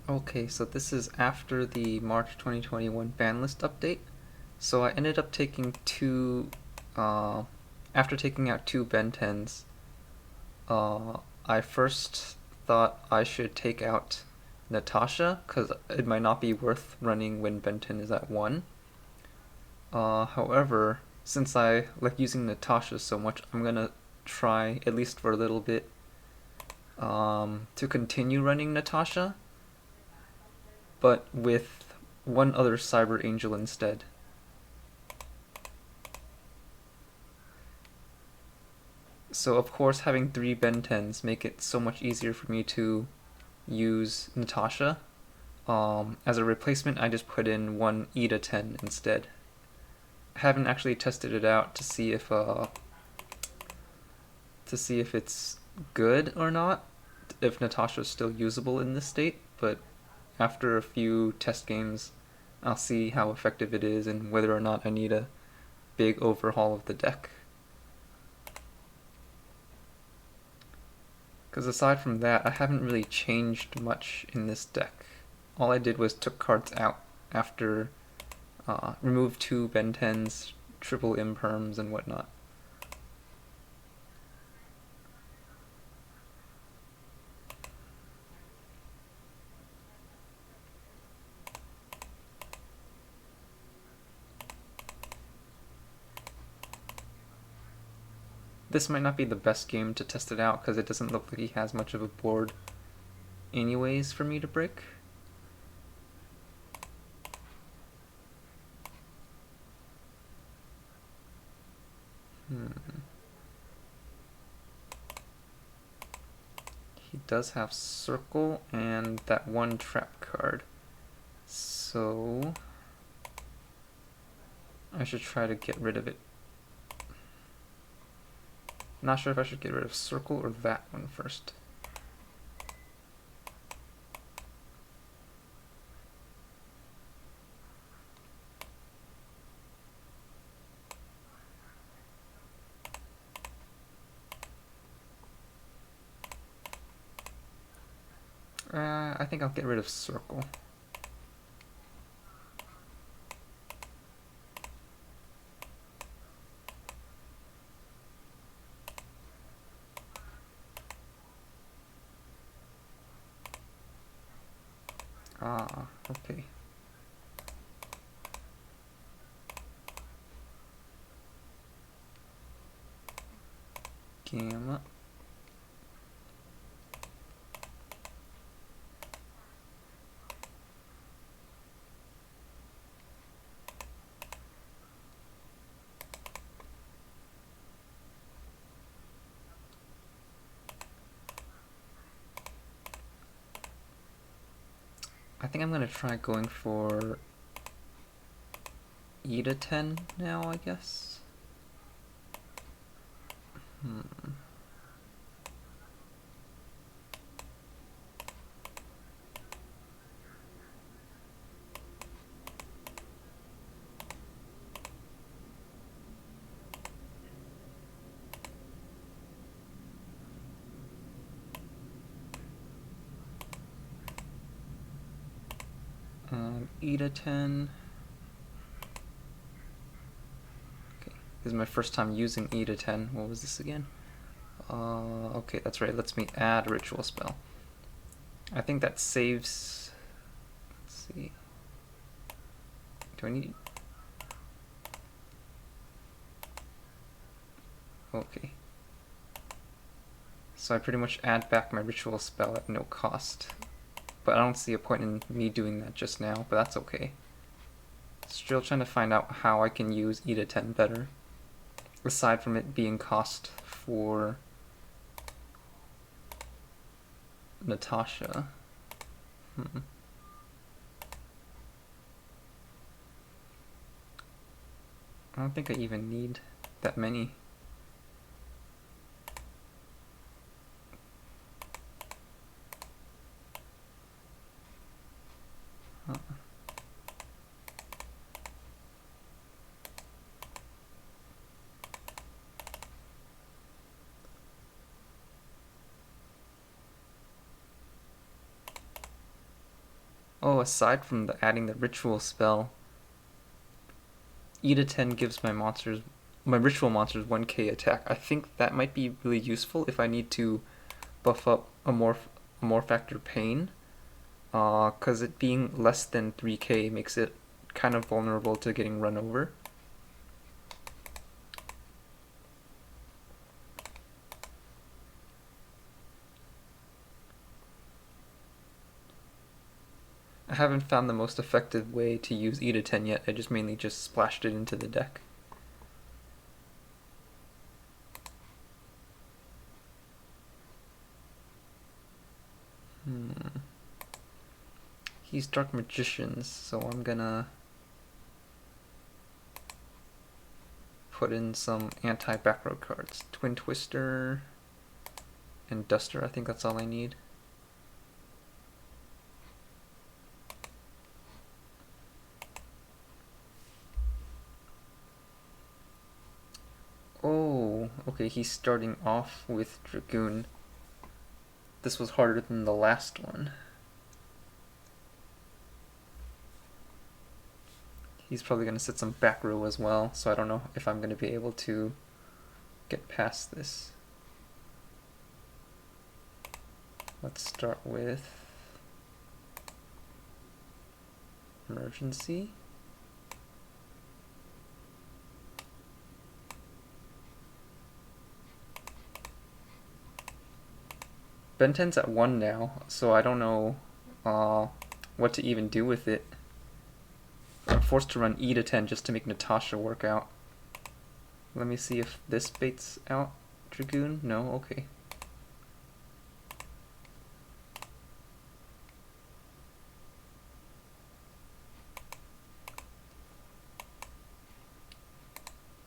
Okay, so this is after the March 2021 ban list update. So I ended up taking after taking out two Ben 10s, I first thought I should take out Natasha, because it might not be worth running when Ben 10 is at 1. However, since I like using Natasha so much, I'm gonna try, at least for a little bit, to continue running Natasha, but with one other Cyber Angel instead. So of course having three Ben 10s make it so much easier for me to use Natasha. As a replacement, I just put in one Ida 10 instead. I haven't actually tested it out to see if it's good or not, if Natasha's still usable in this state, but after a few test games, I'll see how effective it is and whether or not I need a big overhaul of the deck. Because aside from that, I haven't really changed much in this deck. All I did was took cards out after removed two Ben 10s, triple imperms, and whatnot. This might not be the best game to test it out because it doesn't look like he has much of a board anyways for me to break. He does have Circle and that one trap card. So I should try to get rid of it. Not sure if I should get rid of Circle or that one first. I think I'll get rid of Circle. Okay. Gamma. I think I'm gonna try going for Ida 10 now, I guess. Ida 10. Okay, this is my first time using Ida 10. What was this again? Okay, that's right. Lets me add a ritual spell. I think that saves. Let's see. Do I need? Okay. So I pretty much add back my ritual spell at no cost. But I don't see a point in me doing that just now, but that's okay. Still trying to find out how I can use Ida 10 better, aside from it being cost for Natasha. I don't think I even need that many. Oh, aside from adding the ritual spell, E to 10 gives my ritual monsters 1k attack. I think that might be really useful if I need to buff up a more factor pain, because it being less than 3k makes it kind of vulnerable to getting run over. I haven't found the most effective way to use E to 10 yet. I just mainly just splashed it into the deck. He's Dark Magicians, so I'm gonna put in some anti-back row cards. Twin Twister and Duster, I think that's all I need. Oh, okay, he's starting off with Dragoon. This was harder than the last one. He's probably going to set some back row as well, so I don't know if I'm going to be able to get past this. Let's start with Emergency. Ben 10's at 1 now, so I don't know what to even do with it. I'm forced to run E to 10 just to make Natasha work out. Let me see if this baits out Dragoon. No? Okay.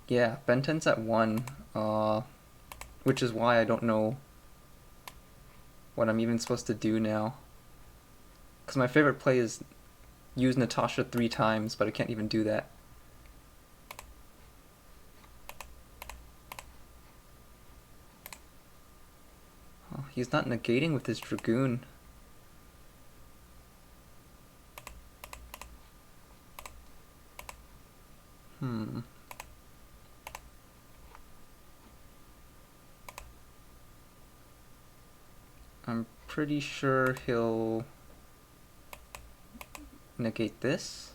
Yeah, Ben 10's at 1, which is why I don't know what I'm even supposed to do now. Because my favorite play is use Natasha 3 times, but I can't even do that. Oh, he's not negating with his Dragoon. I'm pretty sure he'll negate this.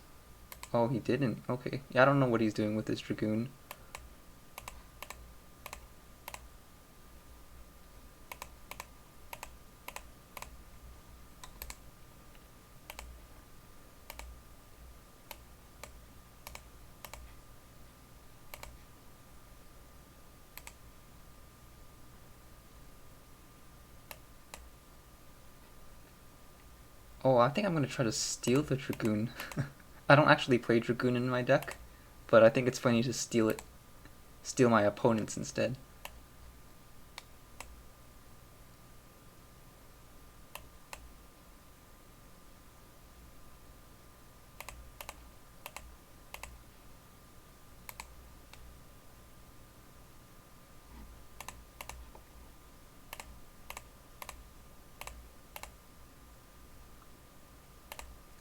Oh, he didn't. Okay. Yeah, I don't know what he's doing with his Dragoon. Oh, I think I'm going to try to steal the Dragoon. I don't actually play Dragoon in my deck, but I think it's funny to steal it. Steal my opponents instead.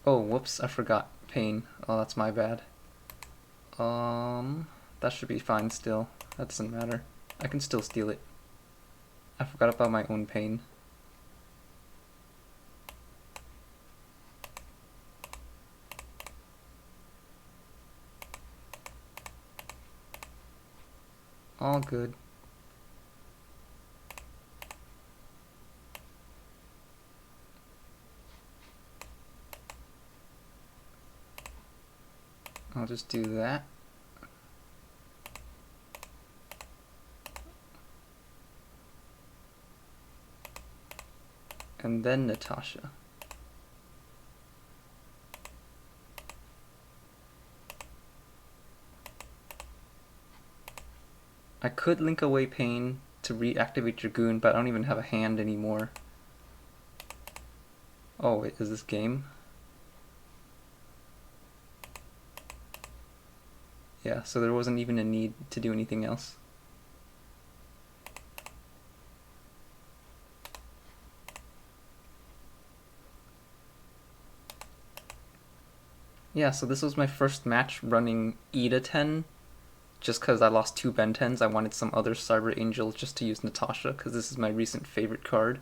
Oh, whoops, I forgot Pain. Oh, that's my bad. That should be fine still. That doesn't matter. I can still steal it. I forgot about my own Pain. All good. I'll just do that. And then Natasha. I could link away Pain to reactivate Dragoon, but I don't even have a hand anymore. Oh, wait, is this game? Yeah, so there wasn't even a need to do anything else. Yeah, so this was my first match running Ida 10. Just because I lost 2 Ben 10s, I wanted some other Cyber Angel just to use Natasha, because this is my recent favorite card.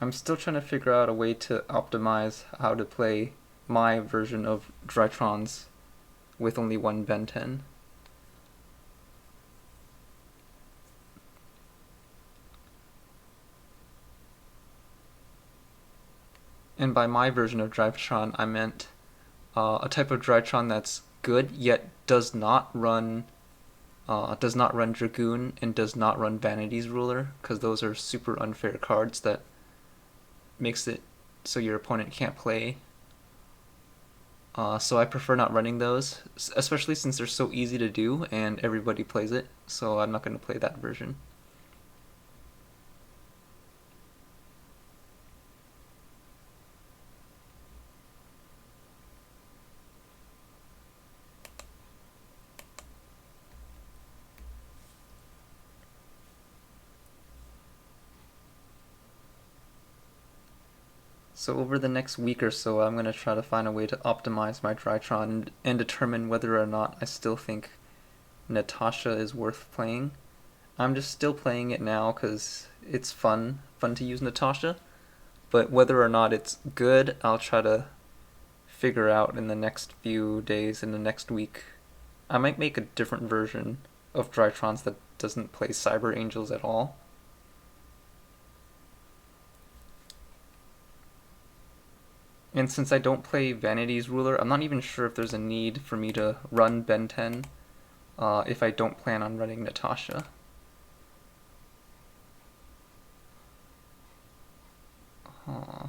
I'm still trying to figure out a way to optimize how to play my version of Drytrons with only 1 Ben 10. And by my version of Drytron, I meant a type of Drytron that's good yet does not run Dragoon and does not run Vanity's Ruler, because those are super unfair cards that makes it so your opponent can't play. So I prefer not running those, especially since they're so easy to do and everybody plays it. So I'm not going to play that version. So over the next week or so, I'm going to try to find a way to optimize my Drytron and determine whether or not I still think Natasha is worth playing. I'm just still playing it now because it's fun to use Natasha. But whether or not it's good, I'll try to figure out in the next few days, in the next week. I might make a different version of Drytrons that doesn't play Cyber Angels at all. And since I don't play Vanity's Ruler, I'm not even sure if there's a need for me to run Ben 10 if I don't plan on running Natasha. Huh.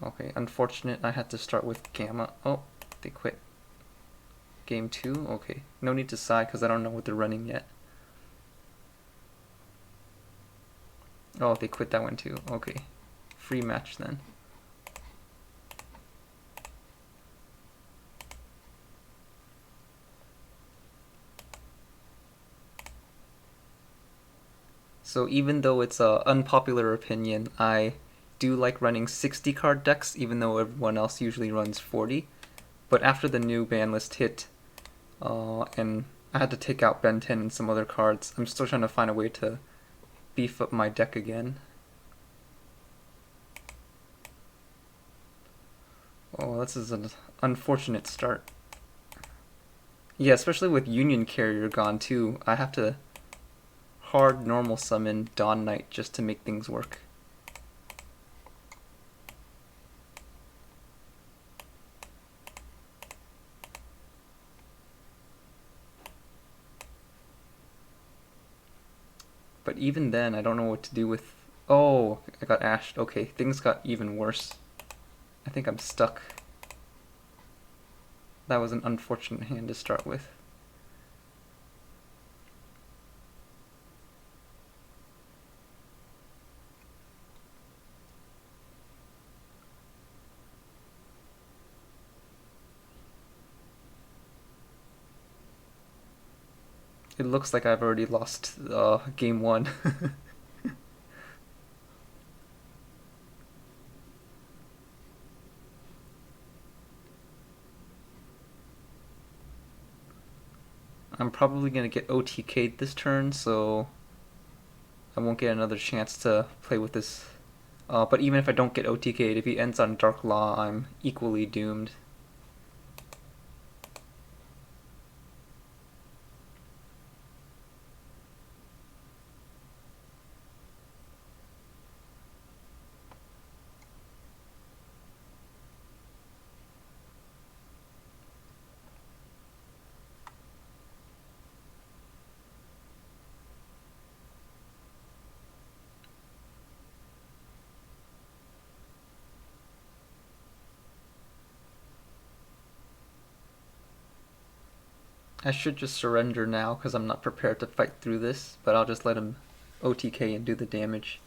Okay, unfortunate I had to start with Gamma. Oh, they quit. Game 2? Okay. No need to sigh because I don't know what they're running yet. Oh, they quit that one too. Okay. Free match then. So even though it's an unpopular opinion, I do like running 60 card decks, even though everyone else usually runs 40. But after the new ban list hit, and I had to take out Ben 10 and some other cards, I'm still trying to find a way to beef up my deck again. Oh, this is an unfortunate start. Yeah, especially with Union Carrier gone too, I have to hard normal summon Dawn Knight just to make things work. But even then, I don't know what to do with... Oh, I got ashed. Okay, things got even worse. I think I'm stuck. That was an unfortunate hand to start with. It looks like I've already lost game 1. I'm probably going to get OTK'd this turn, so I won't get another chance to play with this. But even if I don't get OTK'd, if he ends on Dark Law, I'm equally doomed. I should just surrender now because I'm not prepared to fight through this, but I'll just let him OTK and do the damage.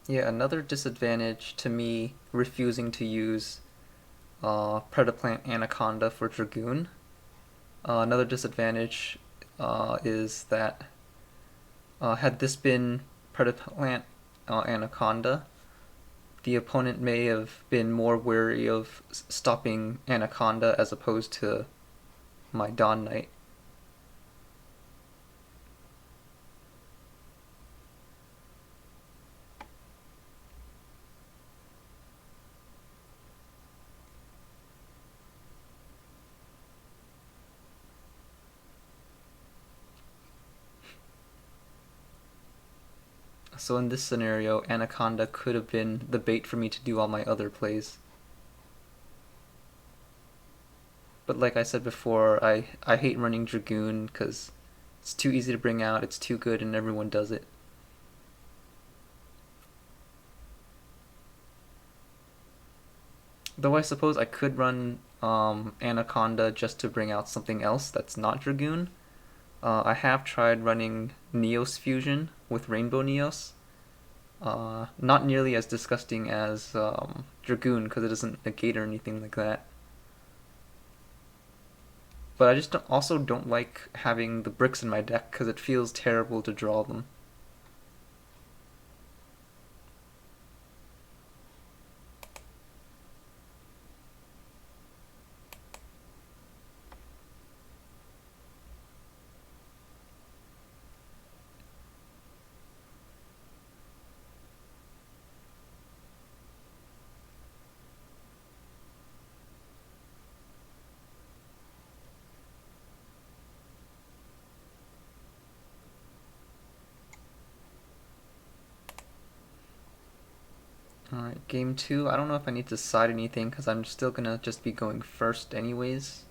Yeah, another disadvantage to me refusing to use Predaplant Anaconda for Dragoon. Another disadvantage is that had this been Predaplant Anaconda, the opponent may have been more wary of stopping Anaconda as opposed to my Dawn Knight. So in this scenario, Anaconda could have been the bait for me to do all my other plays. But like I said before, I hate running Dragoon because it's too easy to bring out, it's too good, and everyone does it. Though I suppose I could run Anaconda just to bring out something else that's not Dragoon. I have tried running Neos Fusion with Rainbow Neos. Not nearly as disgusting as Dragoon because it doesn't negate or anything like that. But I just also don't like having the bricks in my deck because it feels terrible to draw them. Alright, game 2. I don't know if I need to side anything because I'm still gonna just be going first anyways.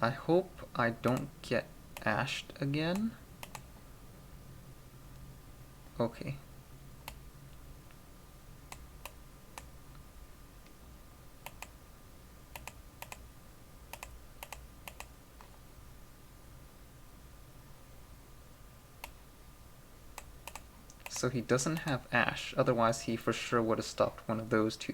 I hope I don't get ashed again. Okay. So he doesn't have ash, otherwise he for sure would have stopped one of those two.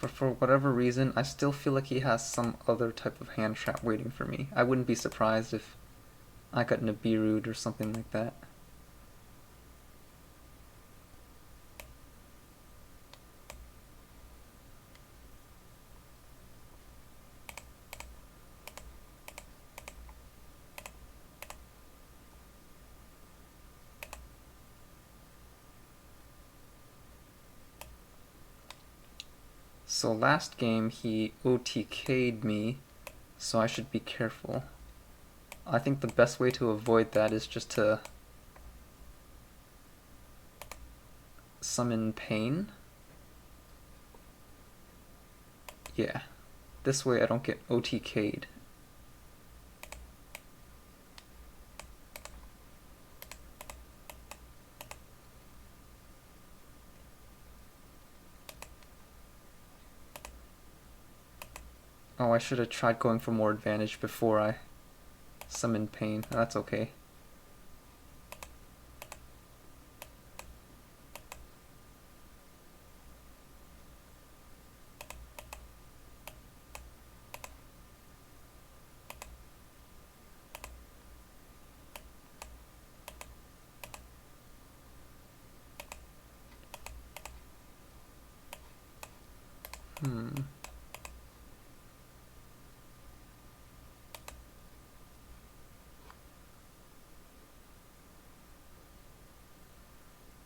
But for whatever reason, I still feel like he has some other type of hand trap waiting for me. I wouldn't be surprised if I got Nibiru'd or something like that. So last game he OTK'd me, so I should be careful. I think the best way to avoid that is just to summon Pain. Yeah, this way I don't get OTK'd. Oh, I should have tried going for more advantage before I summoned Pain. That's okay.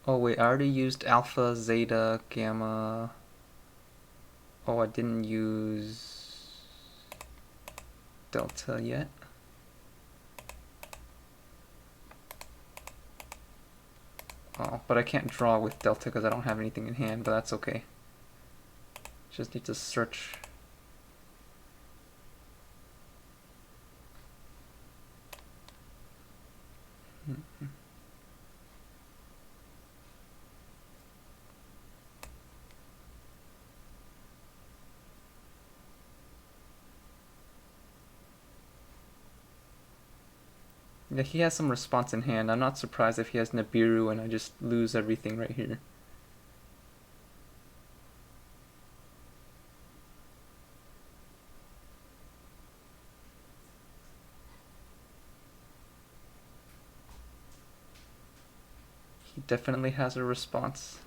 Oh wait, I already used Alpha, Zeta, Gamma. Oh, I didn't use Delta yet. Oh, but I can't draw with Delta because I don't have anything in hand, but that's okay. Just need to search Yeah, he has some response in hand. I'm not surprised if he has Nibiru and I just lose everything right here. He definitely has a response.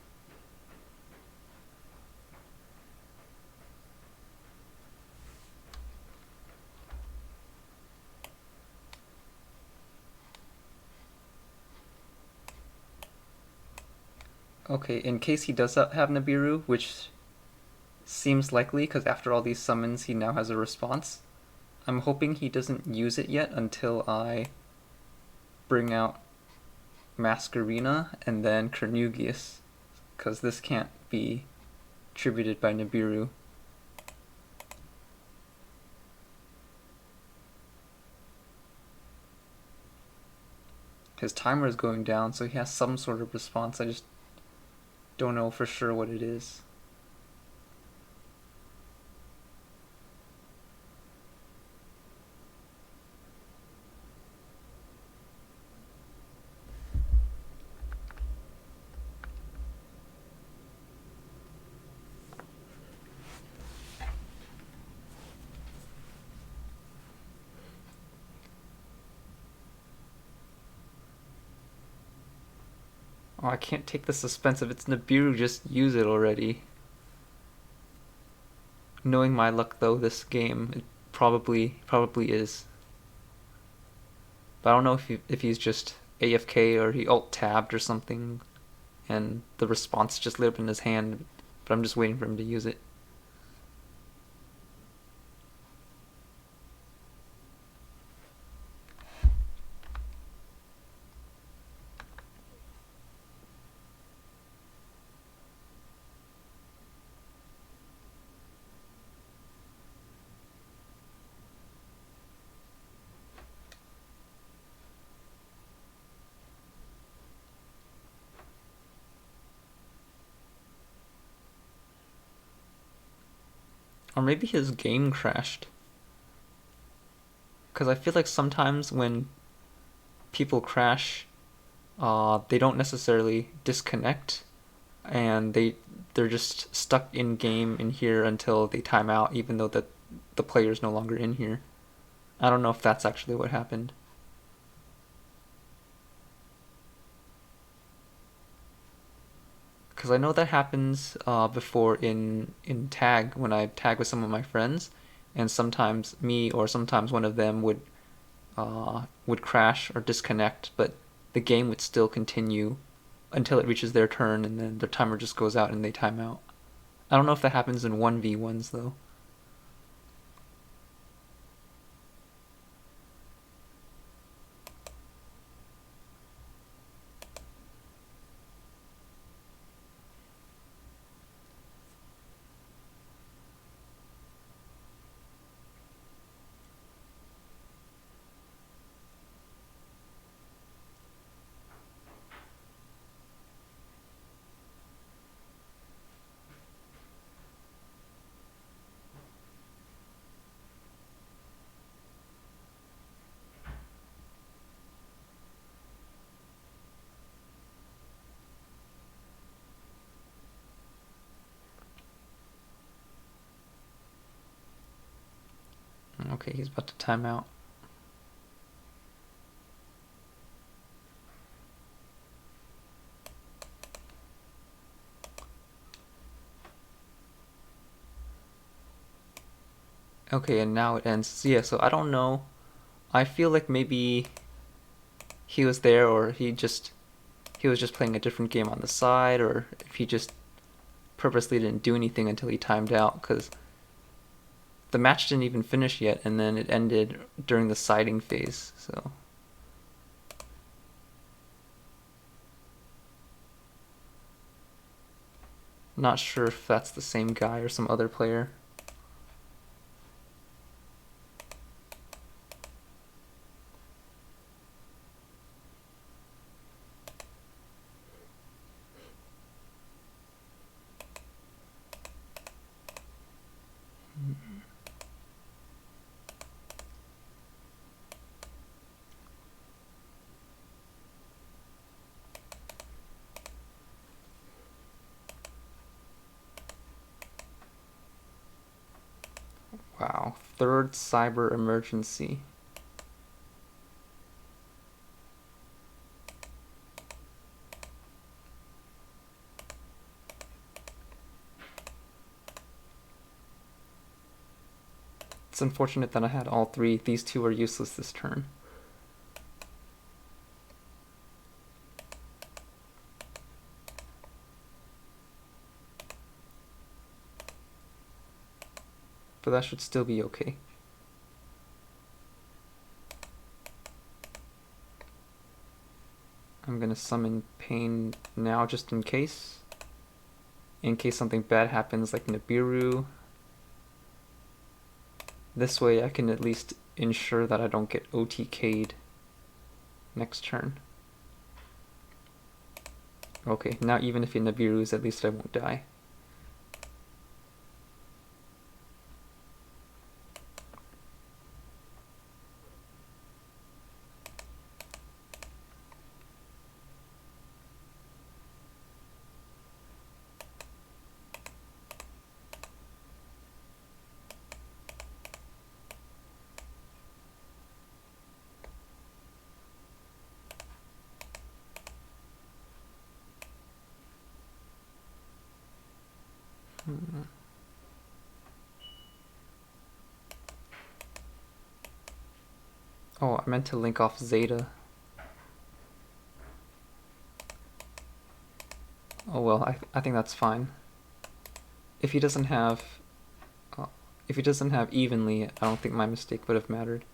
Okay, in case he does have Nibiru, which seems likely because after all these summons he now has a response, I'm hoping he doesn't use it yet until I bring out Masquerena and then Cornugius, because this can't be tributed by Nibiru. His timer is going down, so he has some sort of response. I just don't know for sure what it is. Oh, I can't take the suspense. If it's Nibiru, just use it already. Knowing my luck though, this game, it probably is. But I don't know if he's just AFK or he alt tabbed or something, and the response just lit up in his hand. But I'm just waiting for him to use it. Or maybe his game crashed. Because I feel like sometimes when people crash, they don't necessarily disconnect, and they're just stuck in game in here until they time out, even though the player's no longer in here. I don't know if that's actually what happened. Because I know that happens before in tag when I tag with some of my friends, and sometimes me or sometimes one of them would crash or disconnect, but the game would still continue until it reaches their turn, and then their timer just goes out and they time out. I don't know if that happens in 1v1s though. Okay, he's about to time out. Okay, and now it ends. So yeah, so I don't know. I feel like maybe he was there, or he was just playing a different game on the side, or if he just purposely didn't do anything until he timed out, because the match didn't even finish yet, and then it ended during the siding phase. So not sure if that's the same guy or some other player. Wow, third cyber emergency. It's unfortunate that I had all three. These two are useless this turn. But that should still be okay. I'm gonna summon Pain now just in case. In case something bad happens like Nibiru. This way I can at least ensure that I don't get OTK'd next turn. Okay, now even if he Nibirus, at least I won't die. Oh, I meant to link off Zeta. Oh well, I think that's fine. If he doesn't have evenly, I don't think my mistake would have mattered.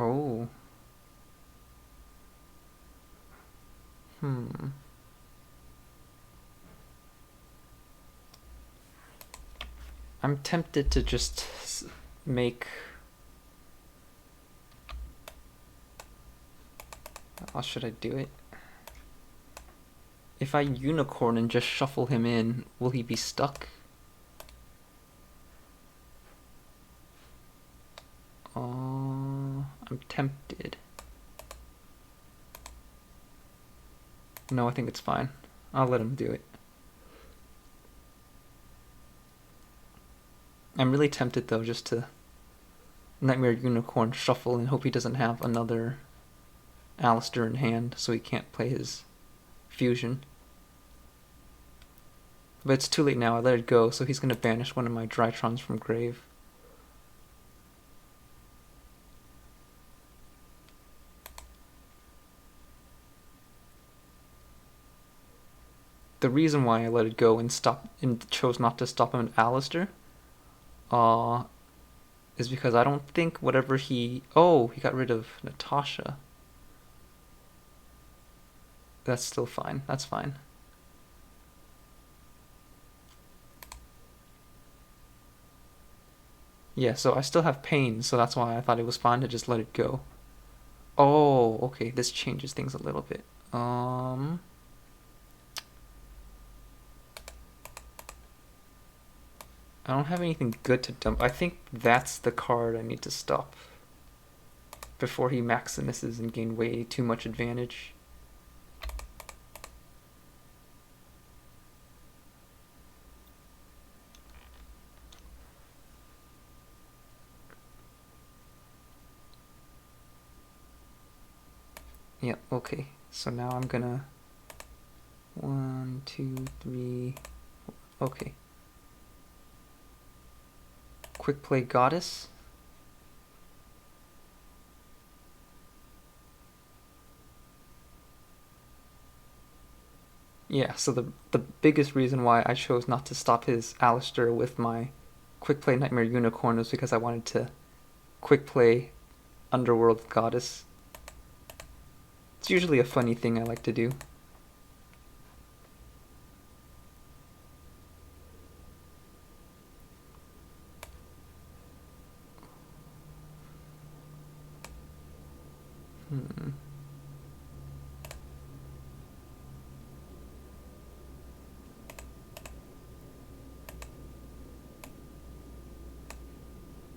Oh. I'm tempted to just make... How should I do it? If I unicorn and just shuffle him in, will he be stuck? I'm tempted. No, I think it's fine. I'll let him do it. I'm really tempted though just to Nightmare Unicorn shuffle and hope he doesn't have another Alistair in hand so he can't play his fusion. But it's too late now, I let it go, so he's going to banish one of my Drytrons from grave. The reason why I let it go and chose not to stop him at Alistair is because I don't think whatever he... Oh, he got rid of Natasha. That's still fine. That's fine. Yeah, so I still have pain, so that's why I thought it was fine to just let it go. Oh, okay, this changes things a little bit. I don't have anything good to dump. I think that's the card I need to stop before he Maximuses and gain way too much advantage. Yeah, okay. So now I'm gonna... 1, 2, 3... Okay. Quick play Goddess. Yeah, so the biggest reason why I chose not to stop his Alistair with my quick play Nightmare Unicorn was because I wanted to quick play Underworld Goddess. It's usually a funny thing I like to do.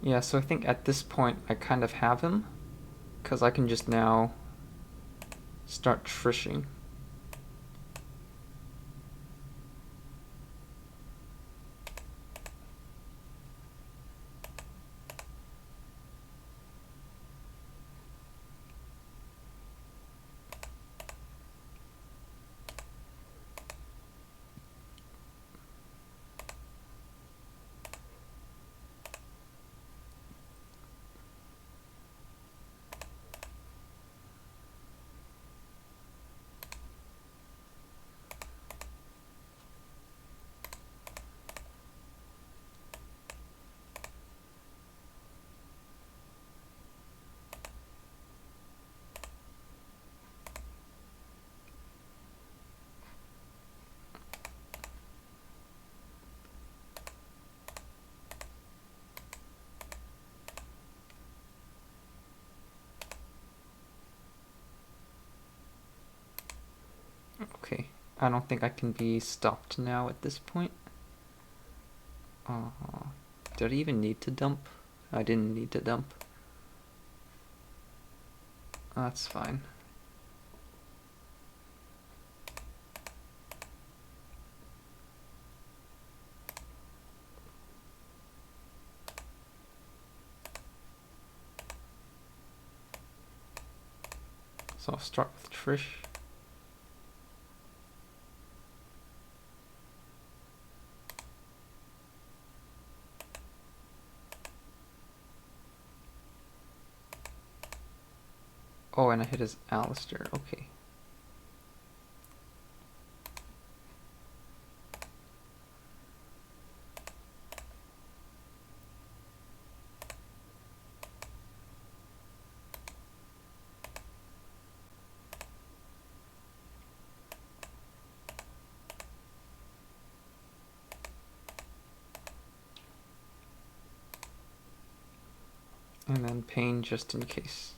Yeah, so I think at this point I kind of have him, because I can just now start trishing. Okay, I don't think I can be stopped now at this point. Did I even need to dump? I didn't need to dump. That's fine. So I'll start with Trish. Oh, and I hit his Alistair. Okay. And then Pain just in case.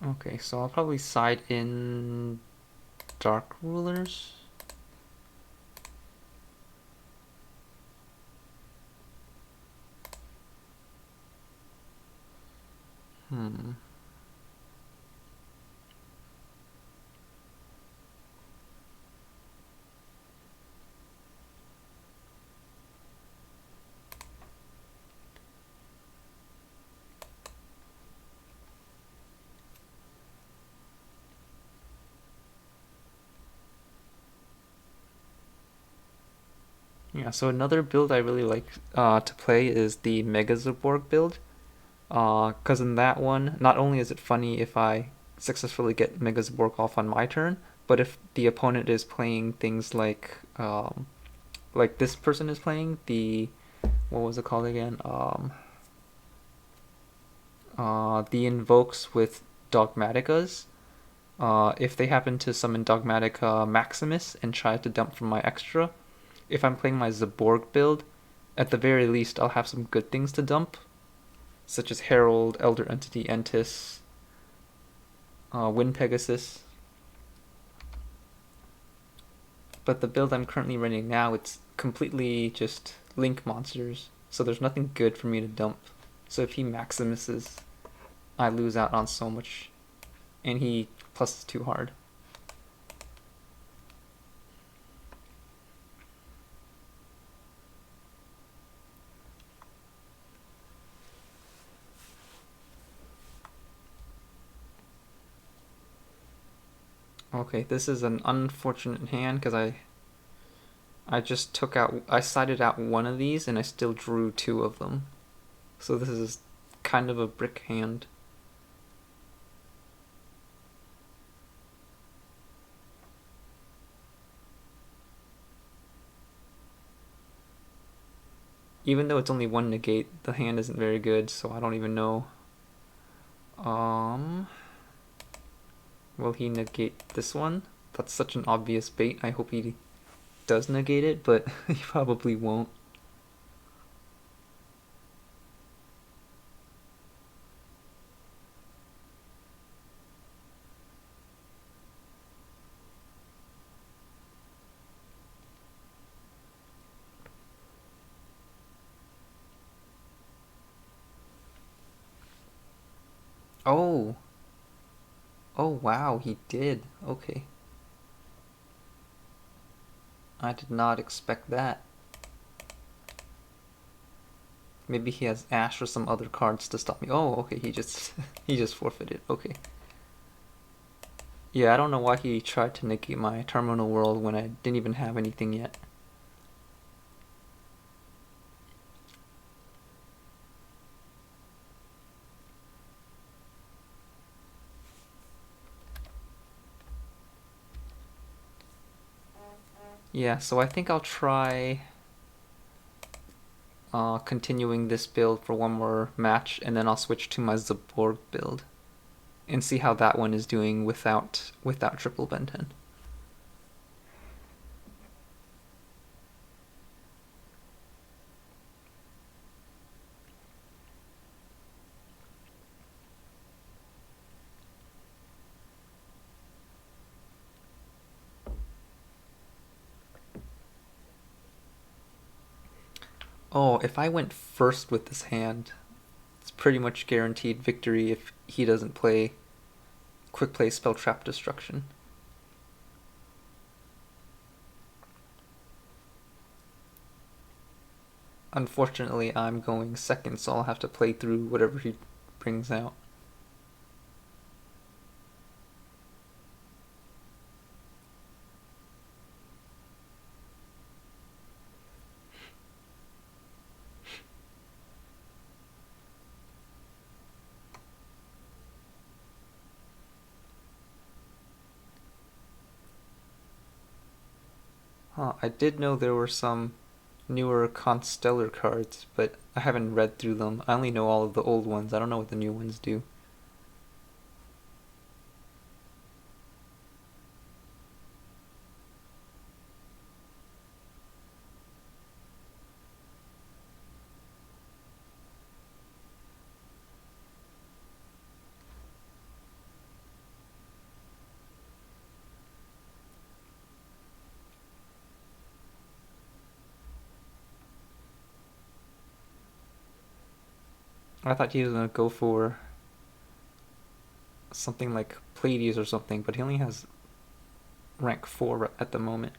Okay, so I'll probably side in Dark Rulers. Yeah, so another build I really like to play is the Mega Zaborg build. Because in that one, not only is it funny if I successfully get Mega Zaborg off on my turn, but if the opponent is playing things like this person is playing the, what was it called again? The invokes with Dogmaticas. If they happen to summon Dogmatica Maximus and try to dump from my extra, if I'm playing my Zaborg build, at the very least I'll have some good things to dump, such as Herald, Elder Entity, Entis, Wind Pegasus. But the build I'm currently running now, it's completely just Link monsters, so there's nothing good for me to dump. So if he Maximuses, I lose out on so much, and he pluses too hard. Okay, this is an unfortunate hand because I just I sided out one of these and I still drew two of them. So this is kind of a brick hand. Even though it's only one negate, the hand isn't very good, so I don't even know. Will he negate this one? That's such an obvious bait. I hope he does negate it, but he probably won't. Oh! Oh wow, he did. Okay. I did not expect that. Maybe he has Ash or some other cards to stop me. Oh, okay, he just he just forfeited. Okay. Yeah, I don't know why he tried to negate my Terminal World when I didn't even have anything yet. Yeah, so I think I'll try continuing this build for one more match, and then I'll switch to my Zaborg build and see how that one is doing without triple Benten. Oh, if I went first with this hand, it's pretty much guaranteed victory if he doesn't play quick play spell trap destruction. Unfortunately, I'm going second, so I'll have to play through whatever he brings out. Huh, I did know there were some newer Constellar cards, but I haven't read through them. I only know all of the old ones. I don't know what the new ones do. I thought he was gonna go for something like Pleiades or something, but he only has rank 4 at the moment.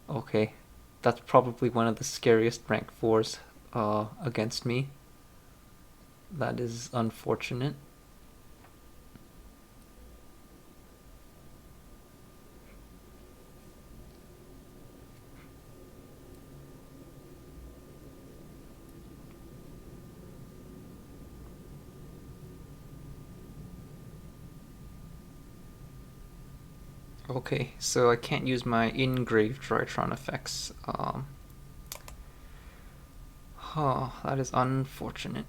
Okay, that's probably one of the scariest rank 4s against me. That is unfortunate. Okay, so I can't use my engraved Drytron effects. That is unfortunate.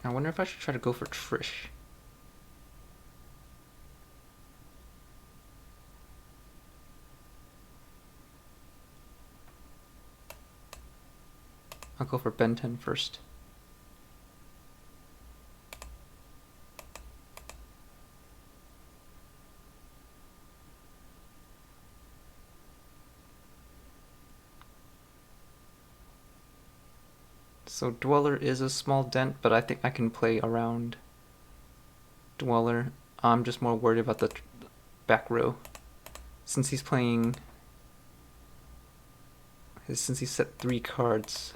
I wonder if I should try to go for Trish. I'll go for Benten first. So Dweller is a small dent, but I think I can play around Dweller. I'm just more worried about the back row. Since he's playing... Since he set 3 cards...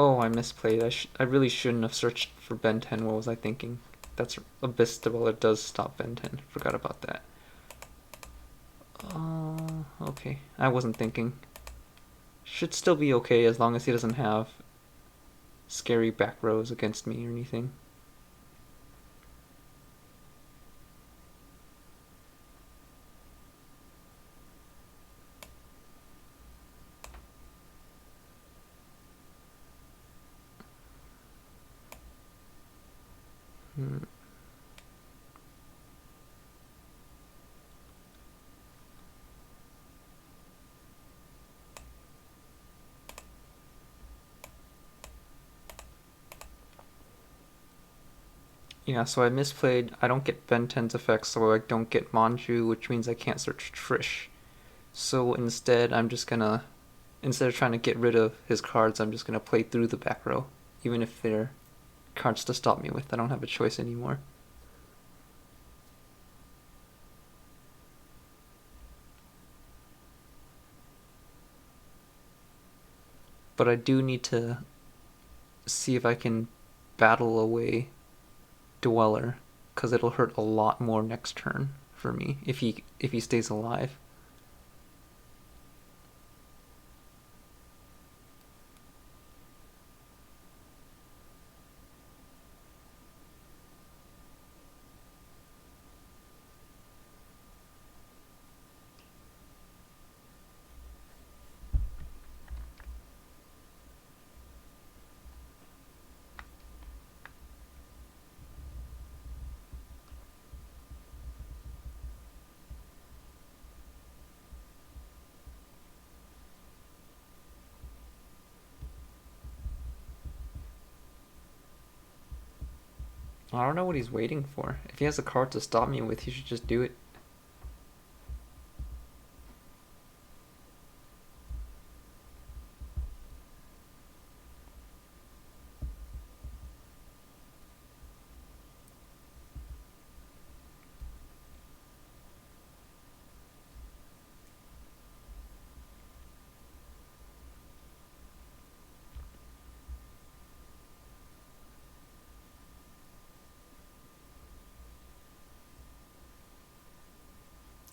Oh, I misplayed. I really shouldn't have searched for Ben 10. What was I thinking? That's Abyss Dweller does stop Ben 10. Forgot about that. Okay. I wasn't thinking. Should still be okay as long as he doesn't have scary back rows against me or anything. Yeah, so I misplayed. I don't get Ben 10's effects, so I don't get Manju, which means I can't search Trish. So instead, instead of trying to get rid of his cards, I'm just gonna play through the back row, even if they're cards to stop me with. I don't have a choice anymore. But I do need to see if I can battle away Dweller, because it'll hurt a lot more next turn for me if he stays alive. I don't know what he's waiting for. If he has a card to stop me with, he should just do it.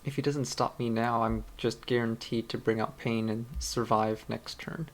If he doesn't stop me now, I'm just guaranteed to bring out pain and survive next turn.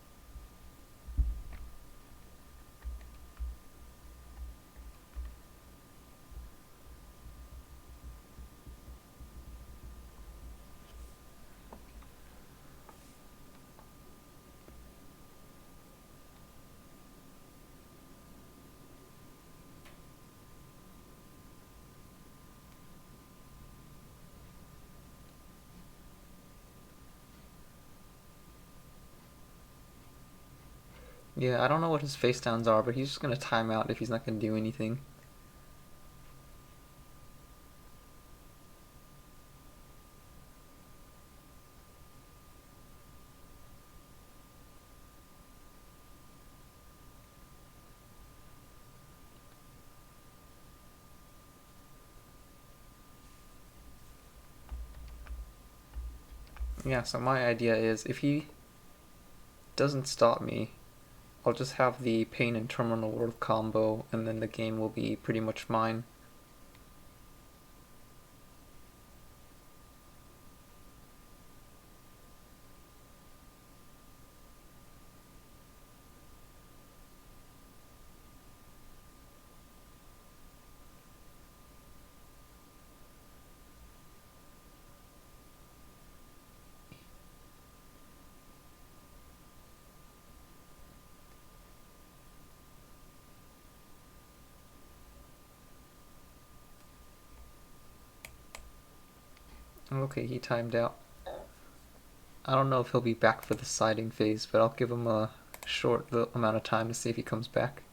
Yeah, I don't know what his face downs are, but he's just gonna time out if he's not gonna do anything. Yeah, so my idea is if he doesn't stop me, I'll just have the Pain and Terminal World combo, and then the game will be pretty much mine. Okay, he timed out. I don't know if he'll be back for the siding phase, but I'll give him a short amount of time to see if he comes back.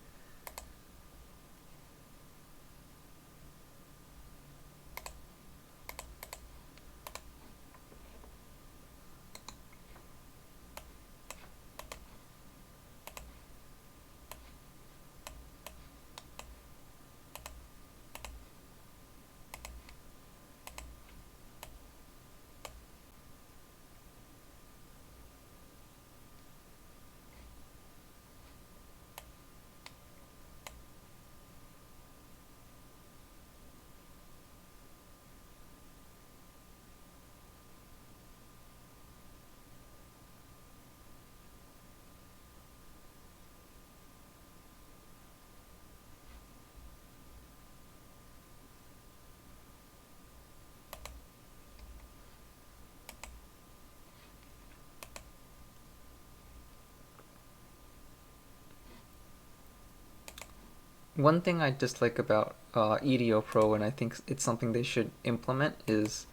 One thing I dislike about EDO Pro, and I think it's something they should implement, is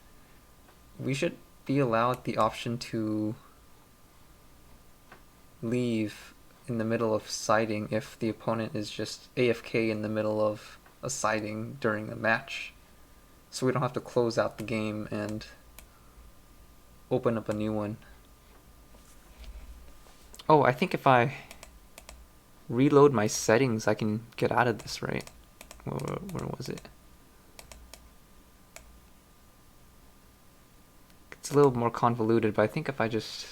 we should be allowed the option to leave in the middle of siding if the opponent is just AFK in the middle of a siding during a match. So we don't have to close out the game and open up a new one. Oh, I think if I reload my settings, I can get out of this, right? Where was it? It's a little more convoluted, but I think if I just...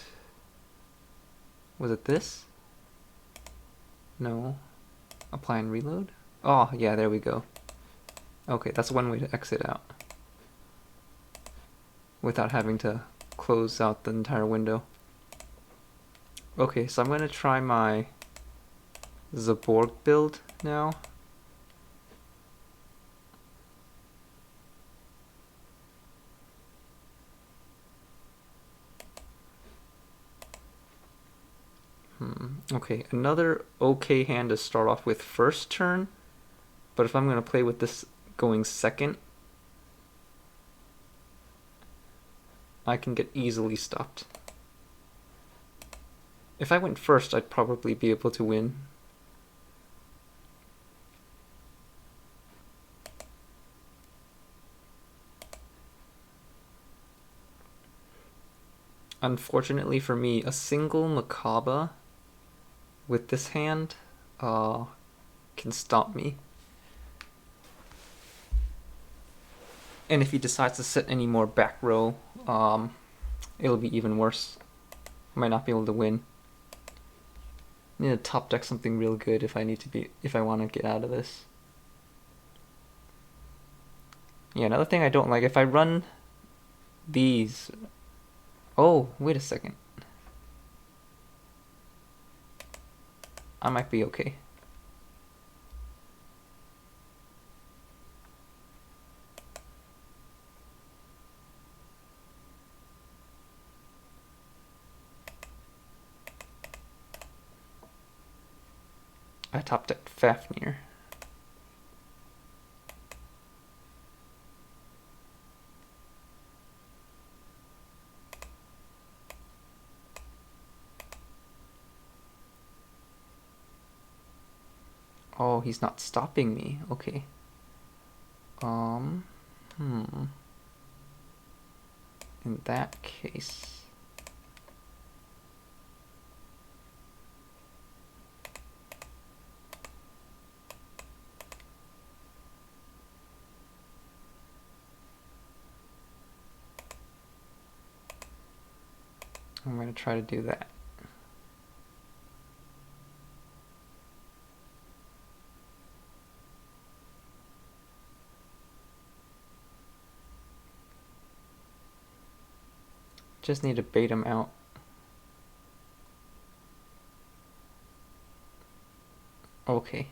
Was it this? No. Apply and reload? Oh, yeah, there we go. Okay, that's one way to exit out without having to close out the entire window. Okay, so I'm going to try my Zaborg build now. Okay, another okay hand to start off with first turn, but if I'm going to play with this going second, I can get easily stopped. If I went first, I'd probably be able to win. Unfortunately for me, a single Macabre with this hand can stop me. And if he decides to sit any more back row, it'll be even worse. I might not be able to win. I need to top deck something real good if I want to get out of this. Yeah, another thing I don't like, if I run these... Oh, wait a second. I might be okay. I top decked Fafnir. Oh, he's not stopping me. Okay. In that case... I'm going to try to do that. Just need to bait him out. Okay.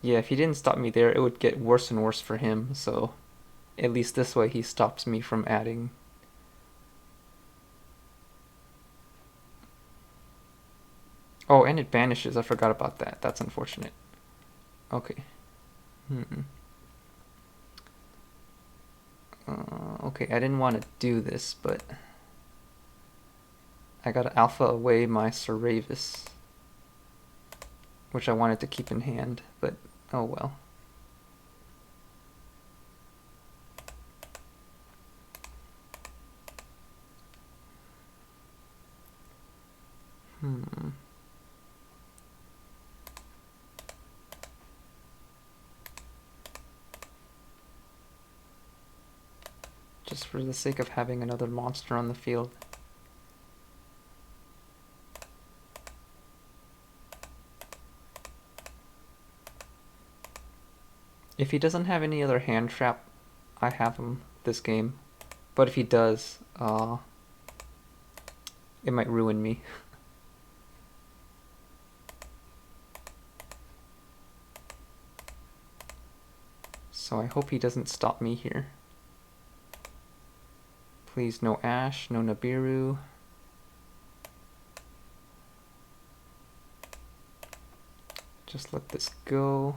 Yeah, if he didn't stop me there, it would get worse and worse for him, so at least this way he stops me from adding. Oh, and it banishes. I forgot about that. That's unfortunate. Okay. Okay, I didn't want to do this, but I got alpha away my Ceravis, which I wanted to keep in hand, but oh well. Just for the sake of having another monster on the field. If he doesn't have any other hand trap, I have him this game. But if he does, it might ruin me. So I hope he doesn't stop me here. Please, no Ash, no Nibiru. Just let this go.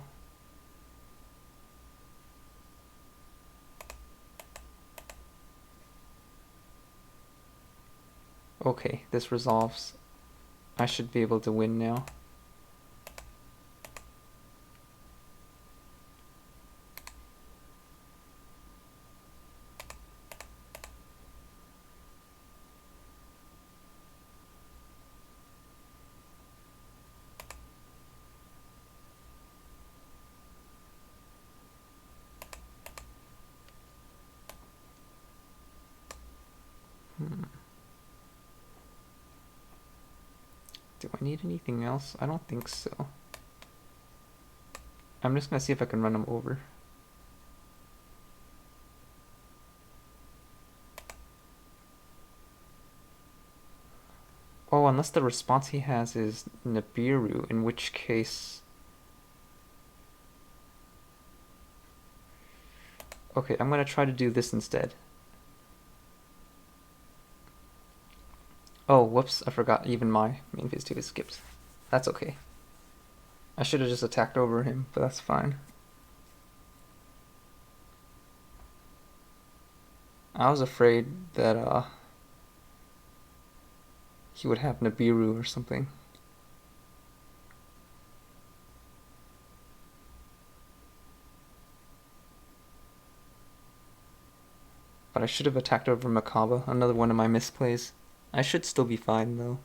Okay, this resolves. I should be able to win now. Do I need anything else? I don't think so. I'm just gonna see if I can run him over. Oh, unless the response he has is Nibiru, in which case... Okay, I'm gonna try to do this instead. Oh, whoops, I forgot even my main phase 2 is skipped. That's okay. I should have just attacked over him, but that's fine. I was afraid that he would have Nibiru or something. But I should have attacked over Makaba, another one of my misplays. I should still be fine though.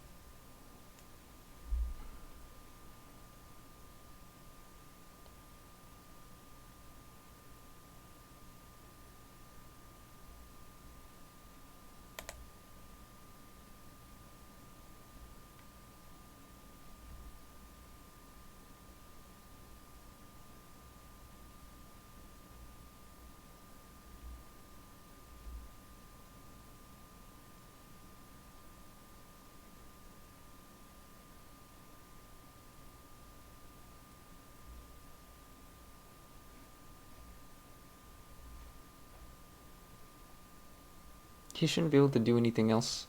He shouldn't be able to do anything else.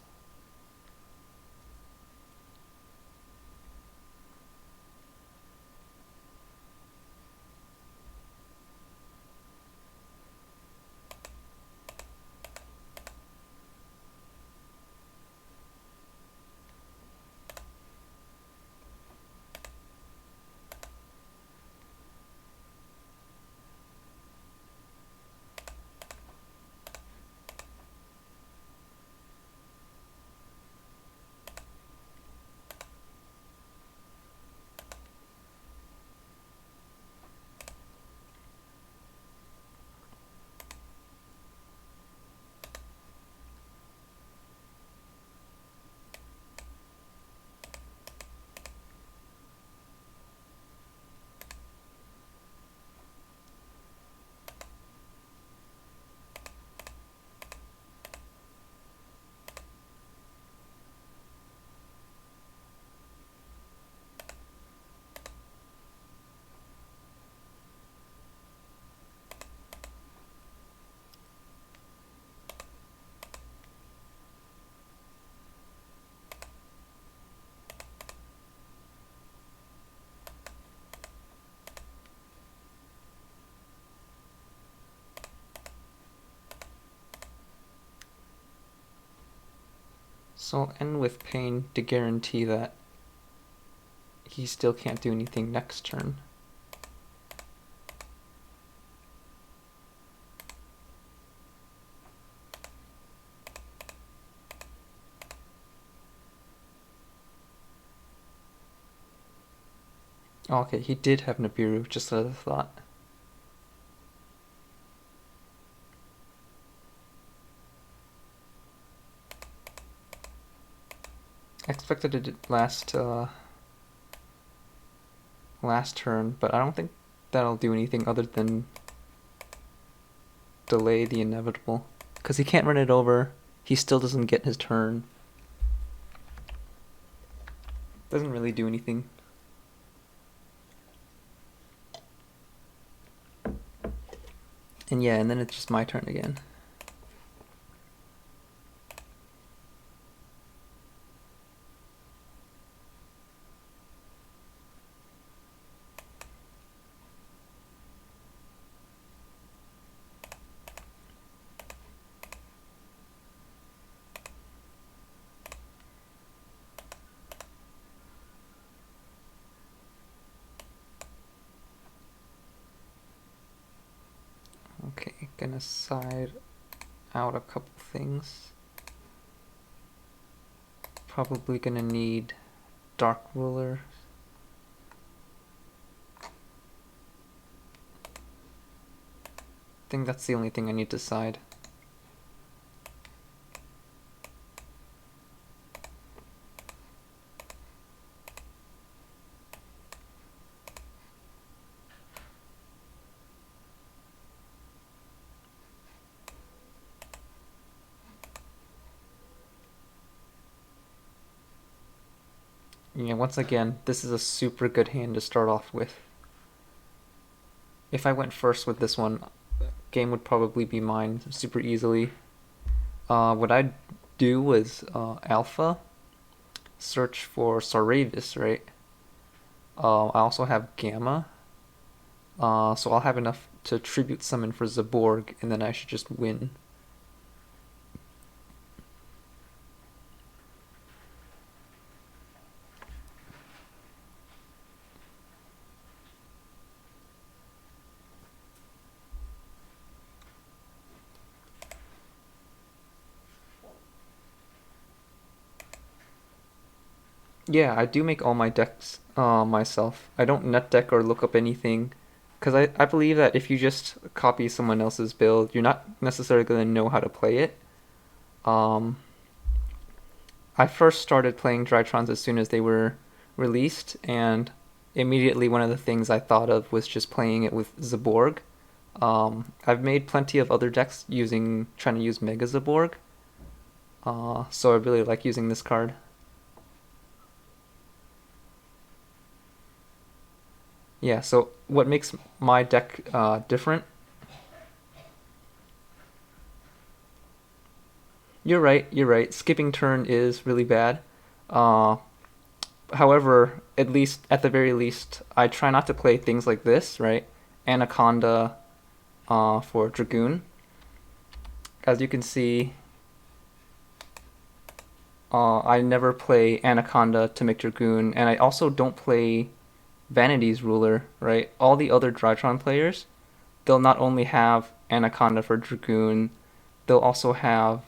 So I'll end with Pain to guarantee that he still can't do anything next turn. Oh, okay, he did have Nibiru, just as I thought. I expected it to last turn, but I don't think that'll do anything other than delay the inevitable. Because he can't run it over, he still doesn't get his turn. Doesn't really do anything. And yeah, and then it's just my turn again. Okay, gonna side out a couple things. Probably gonna need Dark Ruler. I think that's the only thing I need to side. Yeah, once again, this is a super good hand to start off with. If I went first with this one, game would probably be mine super easily. What I'd do was Alpha, search for Saravis, right? I also have Gamma, so I'll have enough to tribute summon for Zaborg, and then I should just win. Yeah, I do make all my decks myself. I don't net deck or look up anything, because I believe that if you just copy someone else's build, you're not necessarily going to know how to play it. I first started playing Drytrons as soon as they were released, and immediately one of the things I thought of was just playing it with Zaborg. I've made plenty of other decks trying to use Mega Zaborg, so I really like using this card. Yeah, so what makes my deck different? You're right. Skipping turn is really bad. Uh, However, at the very least, I try not to play things like this, right? Anaconda for Dragoon. As you can see, I never play Anaconda to make Dragoon, and I also don't play Vanity's Ruler, right? All the other Drytron players, they'll not only have Anaconda for Dragoon, they'll also have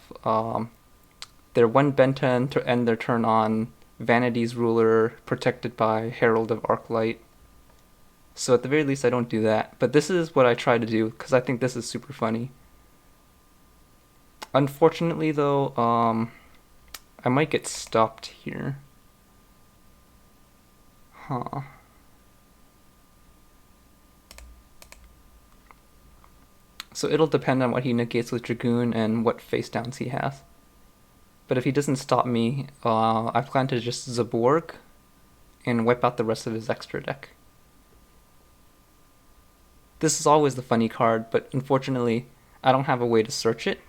their one Benton to end their turn on Vanity's Ruler protected by Herald of Arclight. So at the very least I don't do that. But this is what I try to do because I think this is super funny. Unfortunately though, I might get stopped here. Huh. So it'll depend on what he negates with Dragoon and what face downs he has. But if he doesn't stop me, I plan to just Zaborg and wipe out the rest of his extra deck. This is always the funny card, but unfortunately, I don't have a way to search it.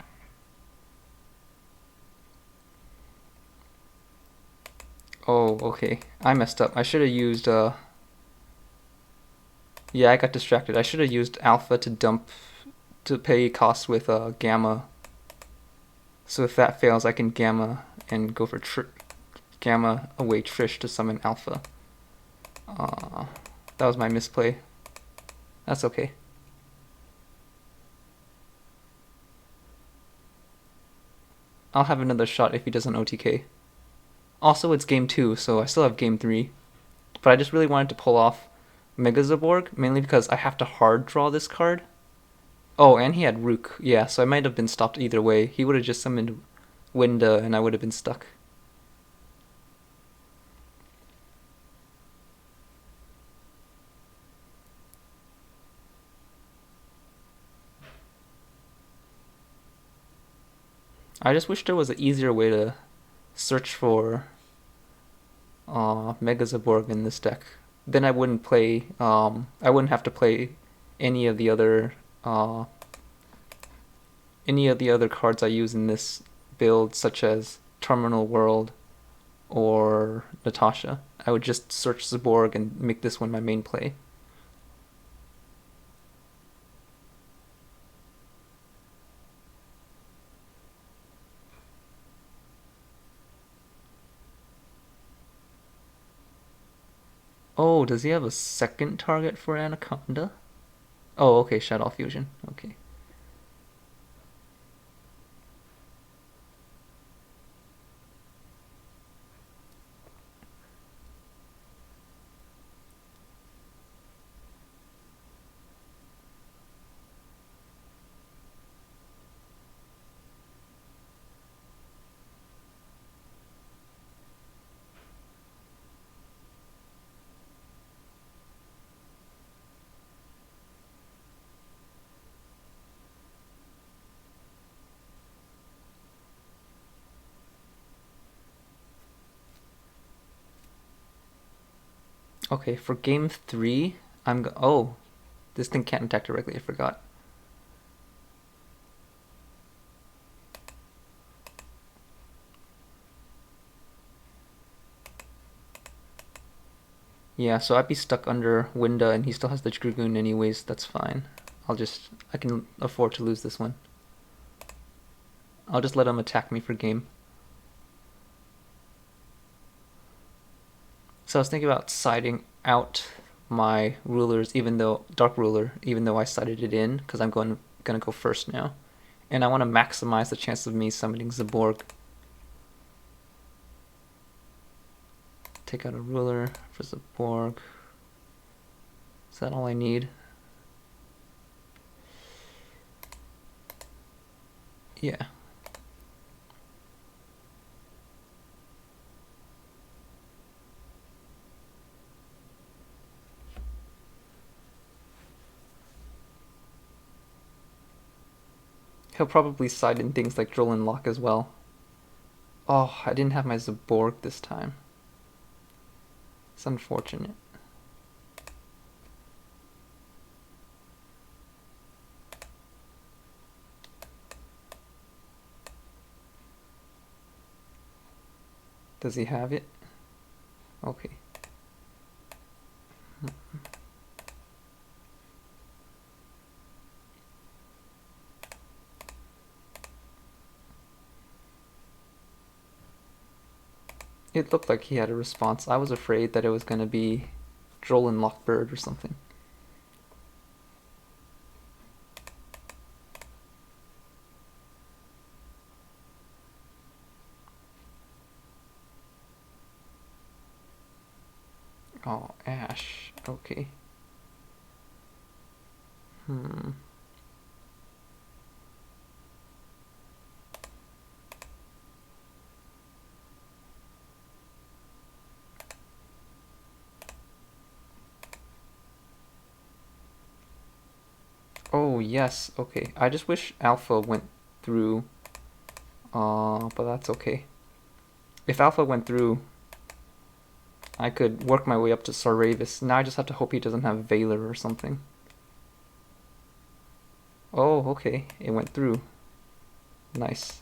Oh, okay. I messed up. I should have used, yeah, I got distracted. I should have used Alpha to pay costs with Gamma. So if that fails, I can Gamma and go for Gamma away Trish to summon Alpha. That was my misplay. That's okay. I'll have another shot if he doesn't OTK. Also, it's game 2, so I still have game 3. But I just really wanted to pull off Mega Zaborg, mainly because I have to hard draw this card. Oh, and he had Rook. Yeah, so I might have been stopped either way. He would have just summoned Winda, and I would have been stuck. I just wish there was an easier way to search for Mega Zaborg in this deck. Then I wouldn't play. I wouldn't have to play any of the other cards I use in this build, such as Terminal World or Natasha. I would just search Zaborg and make this one my main play. Oh, does he have a second target for Anaconda? Oh, okay, Shadow Fusion. Okay. Okay, for game 3, oh, this thing can't attack directly, I forgot. Yeah, so I'd be stuck under Winda, and he still has the Dragoon anyways, that's fine. I can afford to lose this one. I'll just let him attack me for game. So I was thinking about siding out my rulers, Dark Ruler, even though I sided it in, because I'm gonna go first now. And I want to maximize the chance of me summoning Zaborg. Take out a ruler for Zaborg. Is that all I need? Yeah. He'll probably side in things like Droll Lock as well. Oh, I didn't have my Zaborg this time. It's unfortunate. Does he have it? Okay. It looked like he had a response. I was afraid that it was going to be Droll Lockbird or something. Oh, Ash. Okay. Oh, yes. Okay. I just wish Alpha went through. But that's okay. If Alpha went through, I could work my way up to Sarravis. Now I just have to hope he doesn't have Valor or something. Oh, okay. It went through. Nice.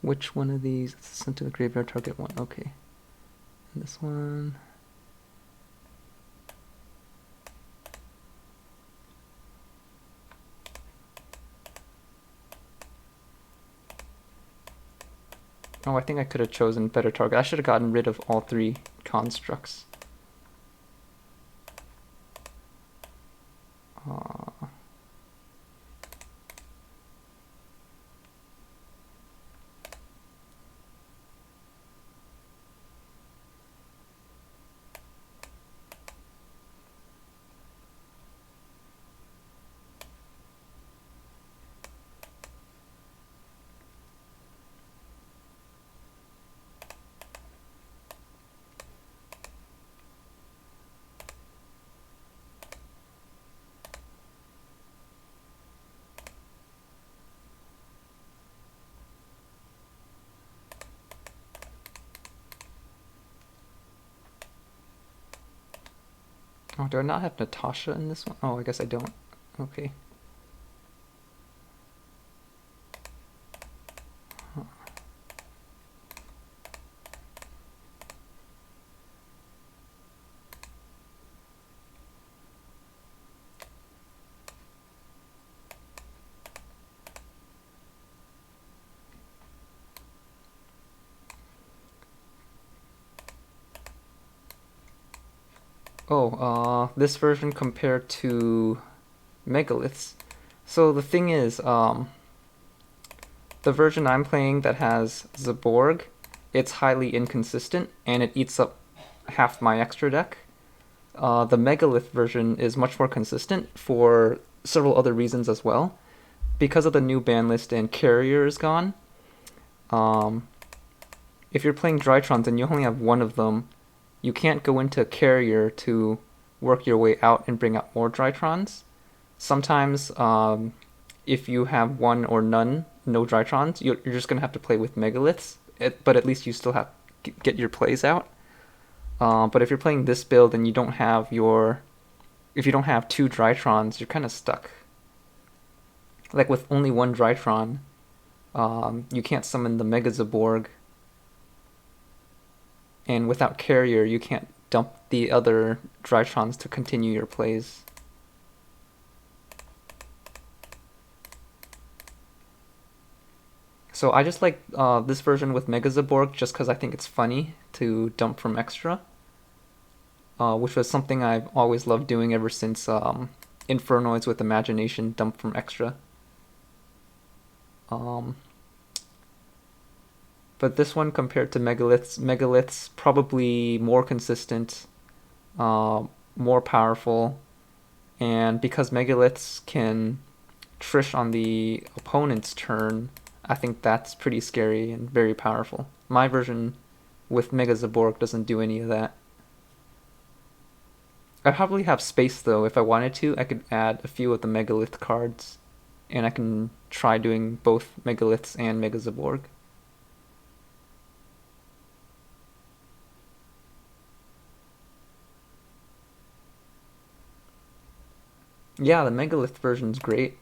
Which one of these? Sent to the graveyard, target one. Okay. And this one. Oh, I think I could have chosen better target. I should have gotten rid of all 3 constructs. Oh, do I not have Natasha in this one? Oh, I guess I don't. Okay. Huh. Oh, this version compared to megaliths. So the thing is, the version I'm playing that has Zaborg, it's highly inconsistent and it eats up half my extra deck. The megalith version is much more consistent for several other reasons as well. Because of the new ban list and carrier is gone, if you're playing Drytrons and you only have one of them, you can't go into carrier to work your way out and bring out more Drytrons. Sometimes, if you have one or no Drytrons, you're just going to have to play with megaliths, but at least you still have to get your plays out. But if you're playing this build and you don't have if you don't have 2 Drytrons, you're kind of stuck. Like with only 1 Drytron, you can't summon the Mega Zaborg, and without carrier, you can't dump the other Drytrons to continue your plays. So I just like this version with Mega Zaborg just because I think it's funny to dump from extra, which was something I've always loved doing ever since Infernoids with Imagination dump from extra. But this one compared to Megalith's probably more consistent, more powerful, and because Megaliths can Trish on the opponent's turn, I think that's pretty scary and very powerful. My version with Mega Zaborg doesn't do any of that. I probably have space though. If I wanted to, I could add a few of the Megalith cards, and I can try doing both Megaliths and Mega Zaborg. Yeah, the Megalith version's great.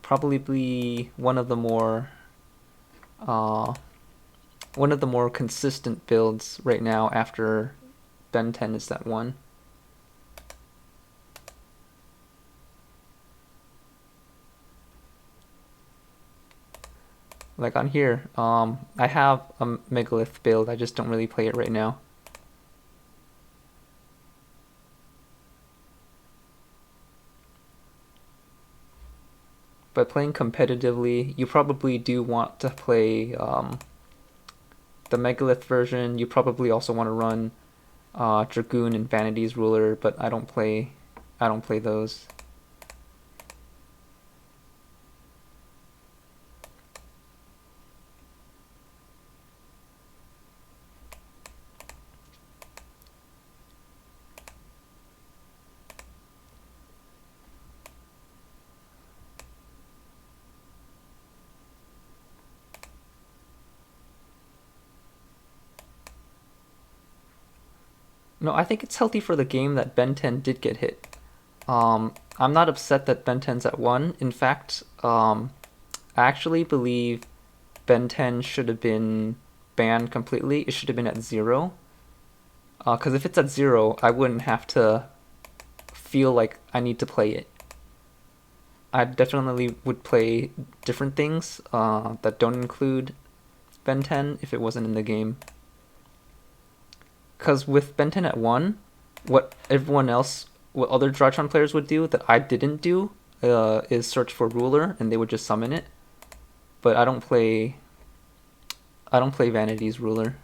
Probably one of the more consistent builds right now after Ben 10 is that one. Like on here, I have a Megalith build, I just don't really play it right now. But playing competitively, you probably do want to play the Megalith version. You probably also want to run Dragoon and Vanity's Ruler, but I don't play those. No, I think it's healthy for the game that Ben 10 did get hit. I'm not upset that Ben 10's at 1. In fact, I actually believe Ben 10 should have been banned completely. It should have been at 0. Because if it's at 0, I wouldn't have to feel like I need to play it. I definitely would play different things that don't include Ben 10 if it wasn't in the game. Because with Ben 10 at 1, what other Drytron players would do that I didn't do is search for ruler and they would just summon it. But I don't play Vanity's ruler.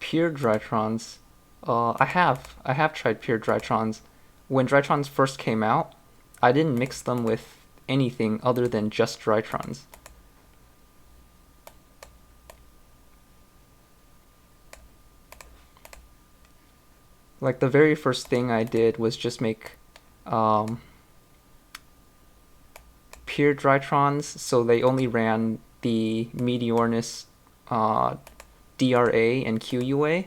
Pure Drytrons. I have tried pure Drytrons. When Drytrons first came out, I didn't mix them with anything other than just Drytrons. Like the very first thing I did was just make um, pure Drytrons, so they only ran the Meteornus DRA and QUA.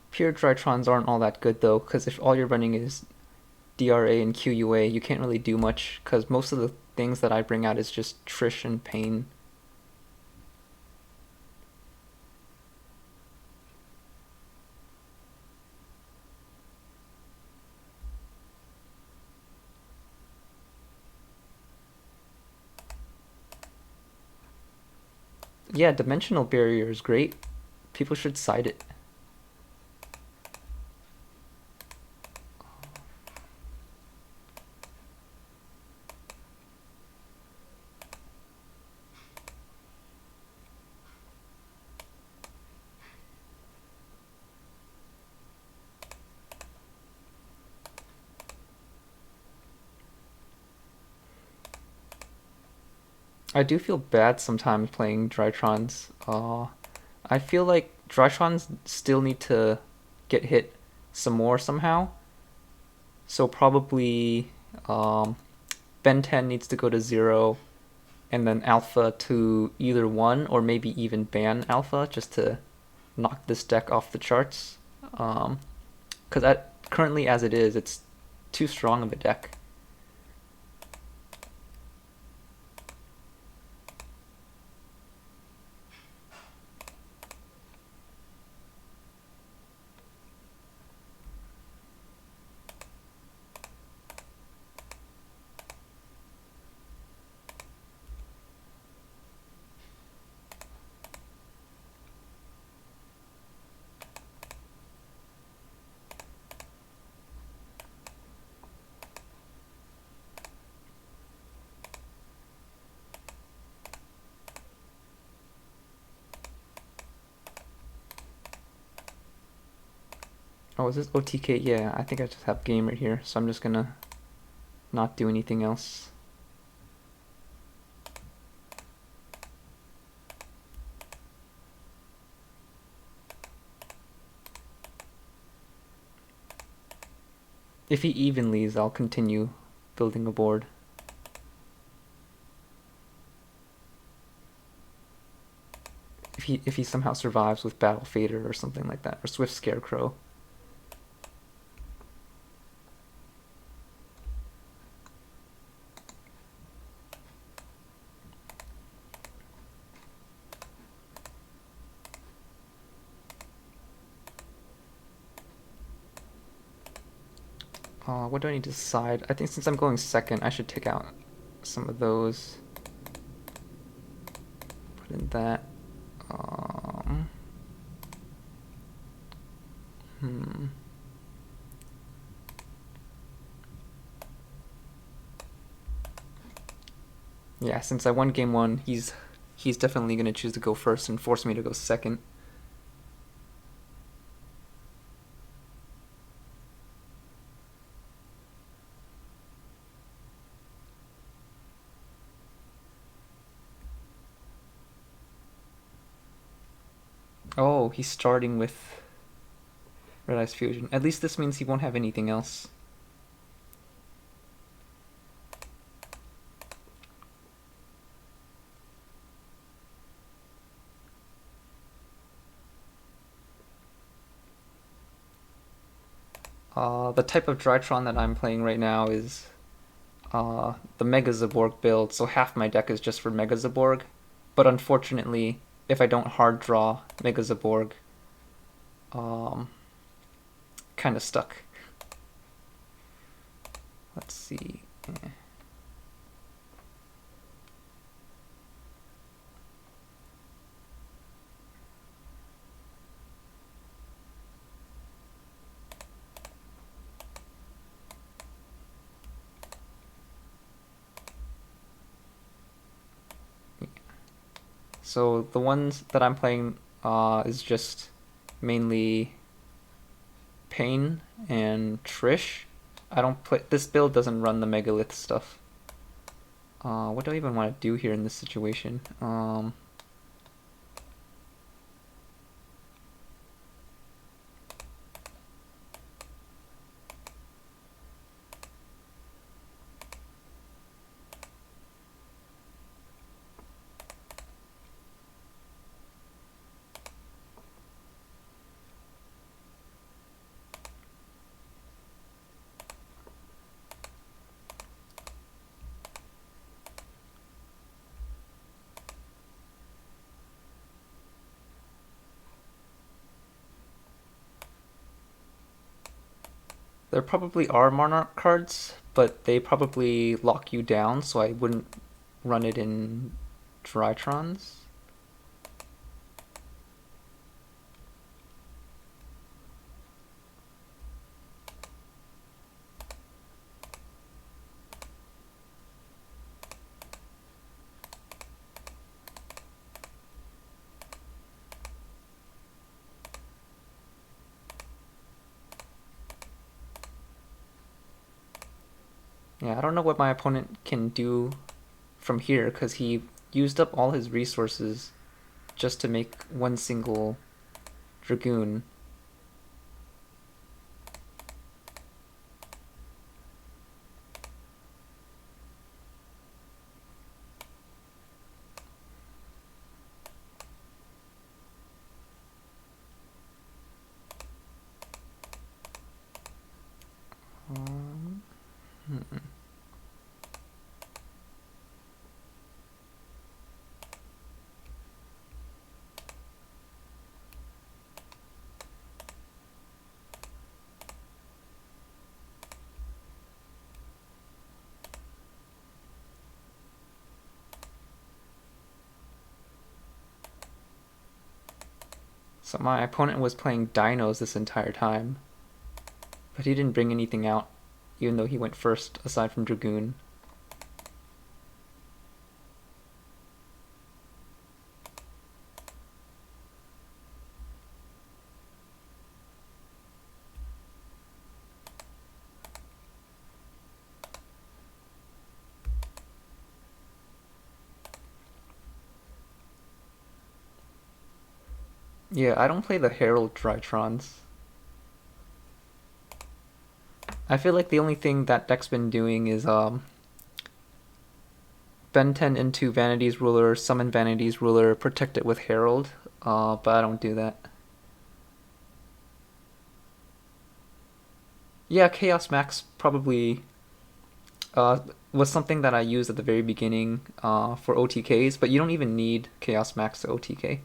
Pure Drytrons aren't all that good though, because if all you're running is DRA and QUA, you can't really do much, because most of the things that I bring out is just Trish and Pain. Yeah, Dimensional Barrier is great. People should cite it. I do feel bad sometimes playing Drytrons. I feel like Drytrons still need to get hit some more somehow. So probably Ben 10 needs to go to 0, and then Alpha to either 1 or maybe even ban Alpha just to knock this deck off the charts. Because currently, as it is, it's too strong of a deck. Oh, is this OTK? Yeah, I think I just have game right here, so I'm just gonna not do anything else. If he even leaves, I'll continue building a board. If he somehow survives with Battle Fader or something like that, or Swift Scarecrow. What do I need to decide? I think since I'm going second, I should take out some of those. Put in that. Yeah, since I won game one, he's definitely going to choose to go first and force me to go second. Oh, he's starting with Red Eyes Fusion. At least this means he won't have anything else. The type of Drytron that I'm playing right now is the Mega Zaborg build, so half my deck is just for Mega Zaborg. But unfortunately, if I don't hard draw Mega Zaborg, kind of stuck. Let's see. So the ones that I'm playing is just mainly Pain and Trish. I don't play. This build doesn't run the Megalith stuff. What do I even want to do here in this situation? There probably are Monarch cards, but they probably lock you down, so I wouldn't run it in Drytrons. Yeah, I don't know what my opponent can do from here, because he used up all his resources just to make one single Dragoon. So my opponent was playing Dinos this entire time, but he didn't bring anything out, even though he went first aside from Dragoon. Yeah, I don't play the Herald Drytrons. I feel like the only thing that deck's been doing is Ben 10 into Vanity's Ruler, summon Vanity's Ruler, protect it with Herald, but I don't do that. Yeah, Chaos Max probably uh, was something that I used at the very beginning for OTKs, but you don't even need Chaos Max to OTK.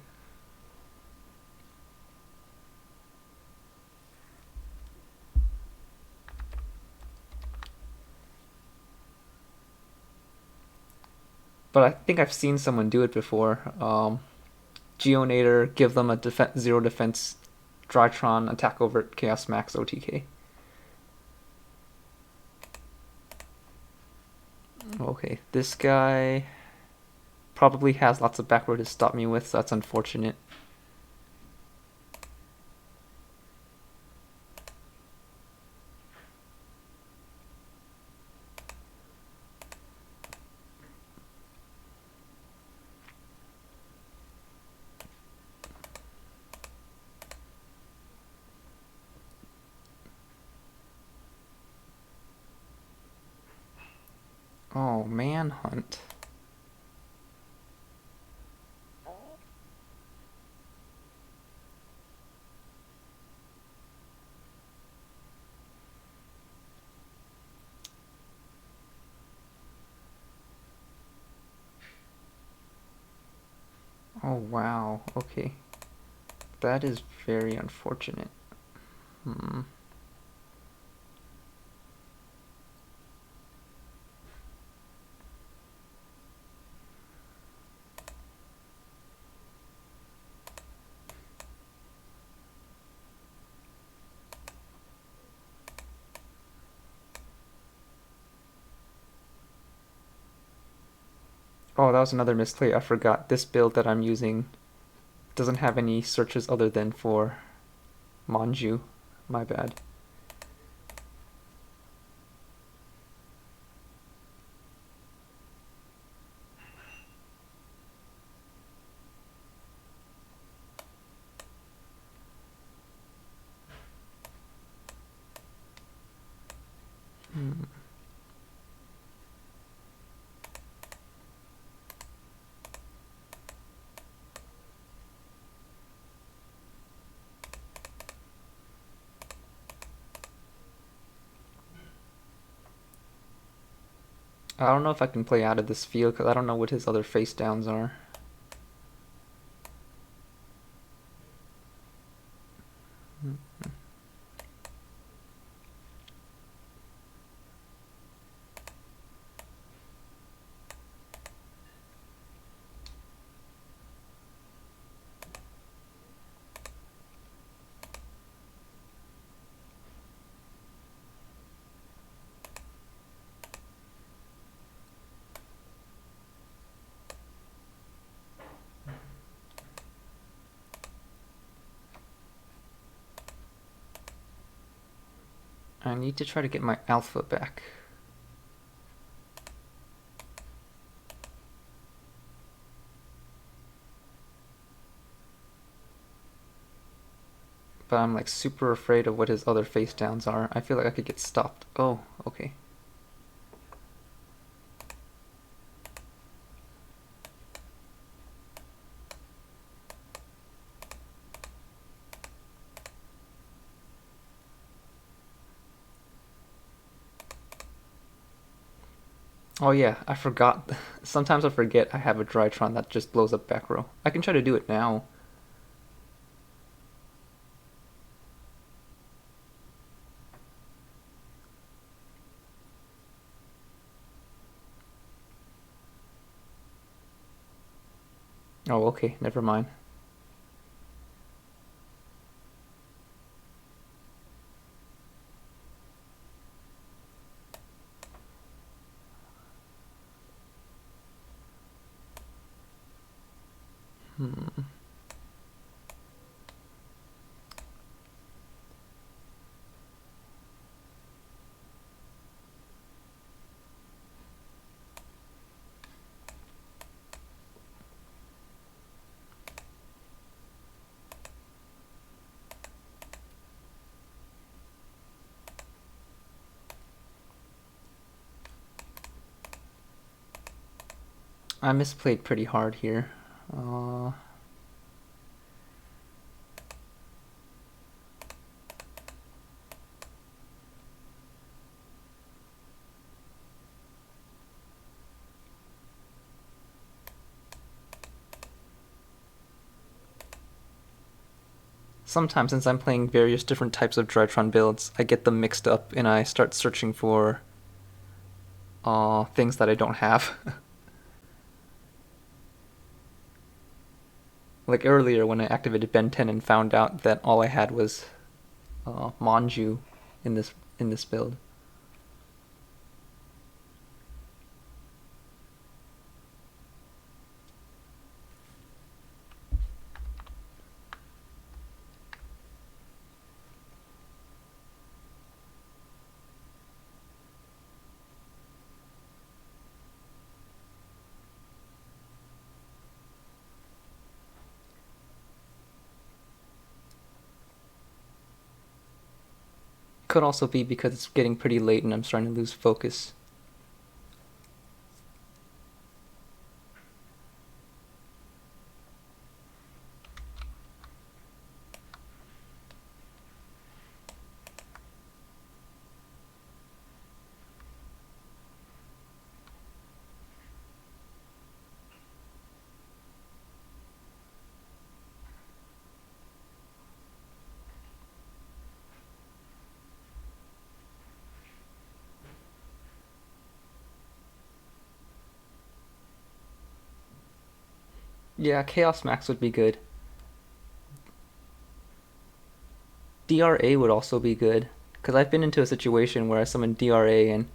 But I think I've seen someone do it before. Geonator, give them a zero defense Drytron, attack over Chaos Max OTK. Okay, this guy probably has lots of back row to stop me with, so that's unfortunate. Oh, Manhunt. Oh, wow. Okay. That is very unfortunate. Hmm. Oh, that was another misplay. I forgot. This build that I'm using doesn't have any searches other than for Manju. My bad. Hmm. I don't know if I can play out of this field because I don't know what his other face downs are. I need to try to get my alpha back. But I'm like super afraid of what his other face downs are. I feel like I could get stopped. Oh, okay. Oh yeah, I forgot. Sometimes I forget I have a Drytron that just blows up back row. I can try to do it now. Oh, okay, never mind. Hmm. I misplayed pretty hard here. Sometimes, since I'm playing various different types of Drytron builds, I get them mixed up and I start searching for things that I don't have. Like earlier when I activated Ben 10 and found out that all I had was Manju in this build. Could also be because it's getting pretty late and I'm starting to lose focus. Yeah, Chaos Max would be good. DRA would also be good, because I've been into a situation where I summoned DRA and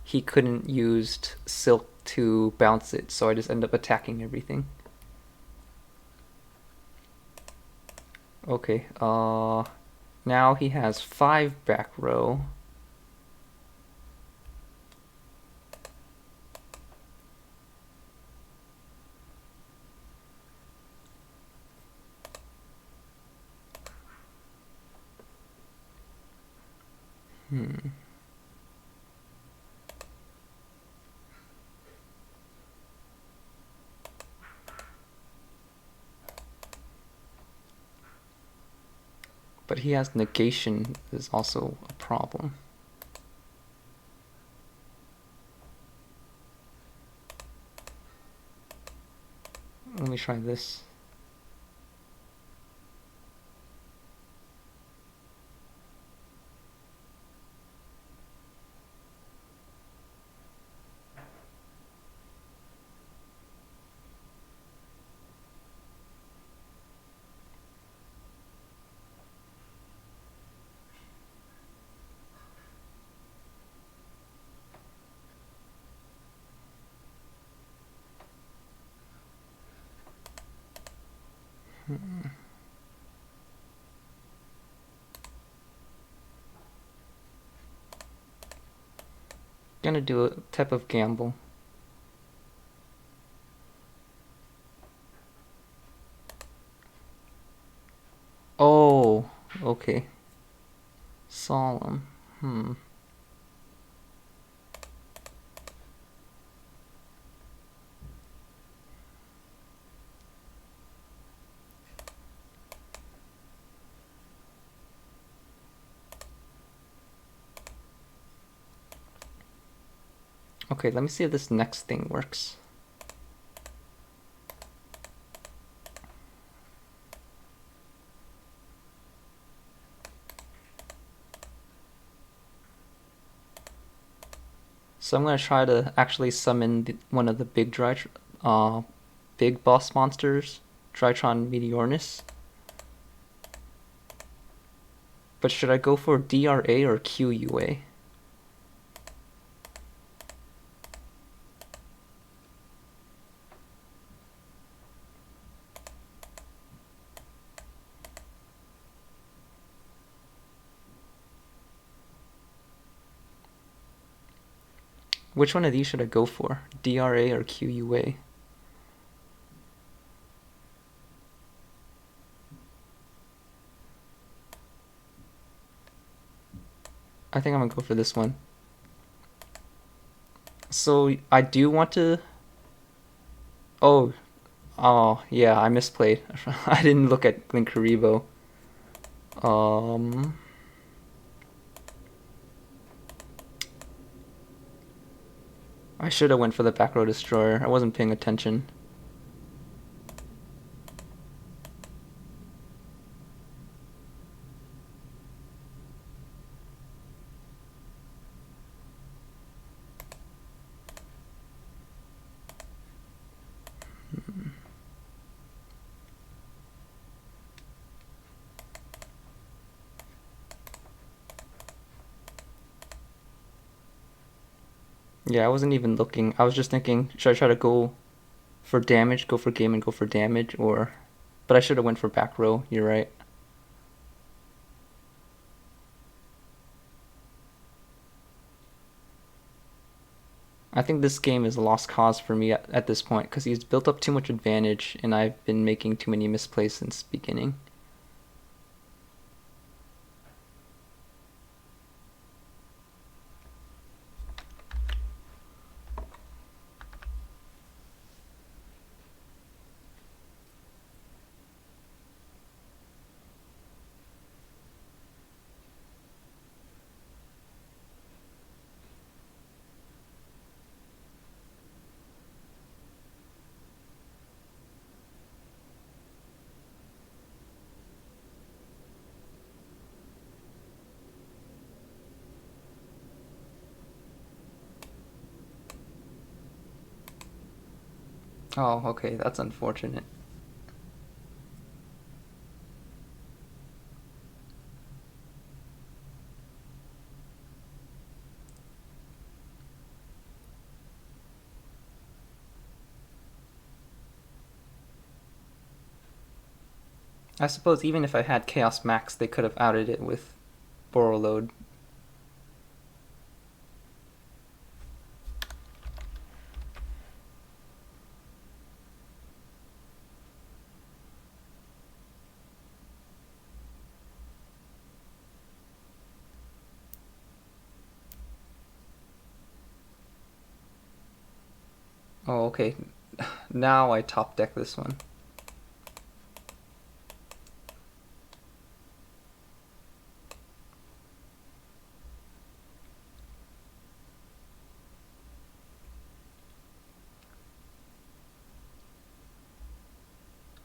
he couldn't use Silk to bounce it, so I just end up attacking everything. Okay, now he has 5 back row. But he has negation is also a problem. Let me try this. Gonna do a type of gamble. Oh, okay. Solemn. Okay, let me see if this next thing works. So I'm gonna try to actually summon one of the big big boss monsters, Drytron Meteornus. But should I go for DRA or QUA? Which one of these should I go for? DRA or QUA? I think I'm gonna go for this one. So I do want to Oh, oh, yeah, I misplayed. I didn't look at Linkuriboh. Um, I should have went for the back row destroyer. I wasn't paying attention. Yeah, I wasn't even looking. I was just thinking, should I try to go for damage, go for game and go for damage, or... But I should have went for back row, you're right. I think this game is a lost cause for me at this point, because he's built up too much advantage, and I've been making too many misplays since beginning. Oh, okay, that's unfortunate. I suppose even if I had Chaos Max, they could have outed it with Borreload. Oh, okay. Now I top deck this one.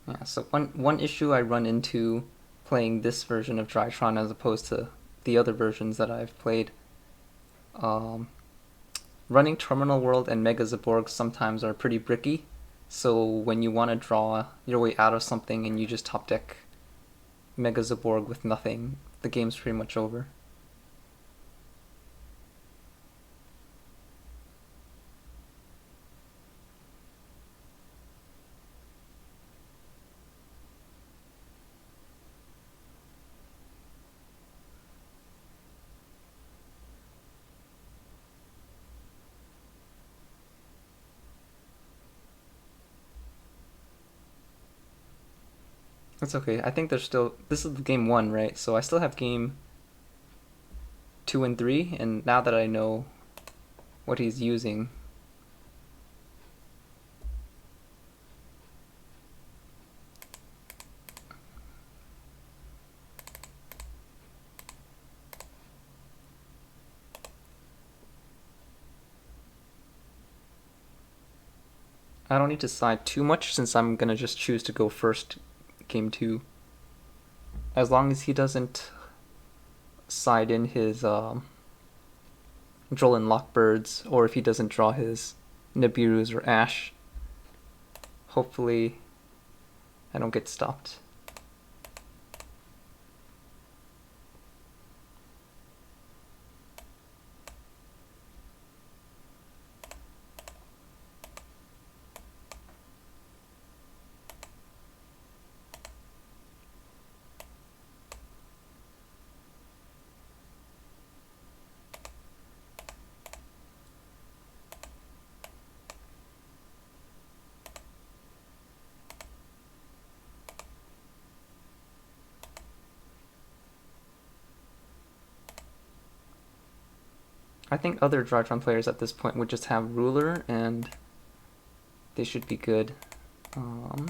Yeah, so one issue I run into playing this version of Drytron as opposed to the other versions that I've played, um, running Terminal World and Mega Zaborg sometimes are pretty bricky. So when you want to draw your way out of something and you just top deck Mega Zaborg with nothing, the game's pretty much over. That's okay. I think there's still... This is game 1, right? So I still have game 2 and 3, and now that I know what he's using... I don't need to side too much since I'm gonna just choose to go first game 2. As long as he doesn't side in his Droll and Lockbirds, or if he doesn't draw his Nibiru's or Ash, hopefully I don't get stopped. I think other Drytron players at this point would just have Ruler and they should be good. Um,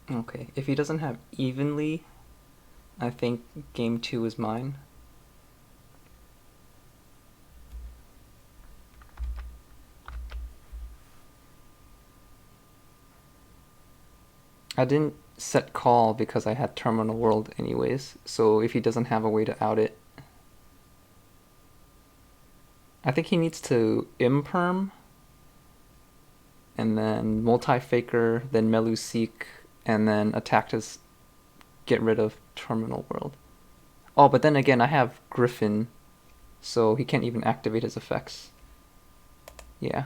okay, if he doesn't have evenly, I think game 2 is mine. I didn't set call because I had Terminal World anyways, so if he doesn't have a way to out it, I think he needs to imperm, and then multi-faker, then Meluseek, and then attack to get rid of Terminal World. Oh, but then again, I have Griffin, so he can't even activate his effects. Yeah.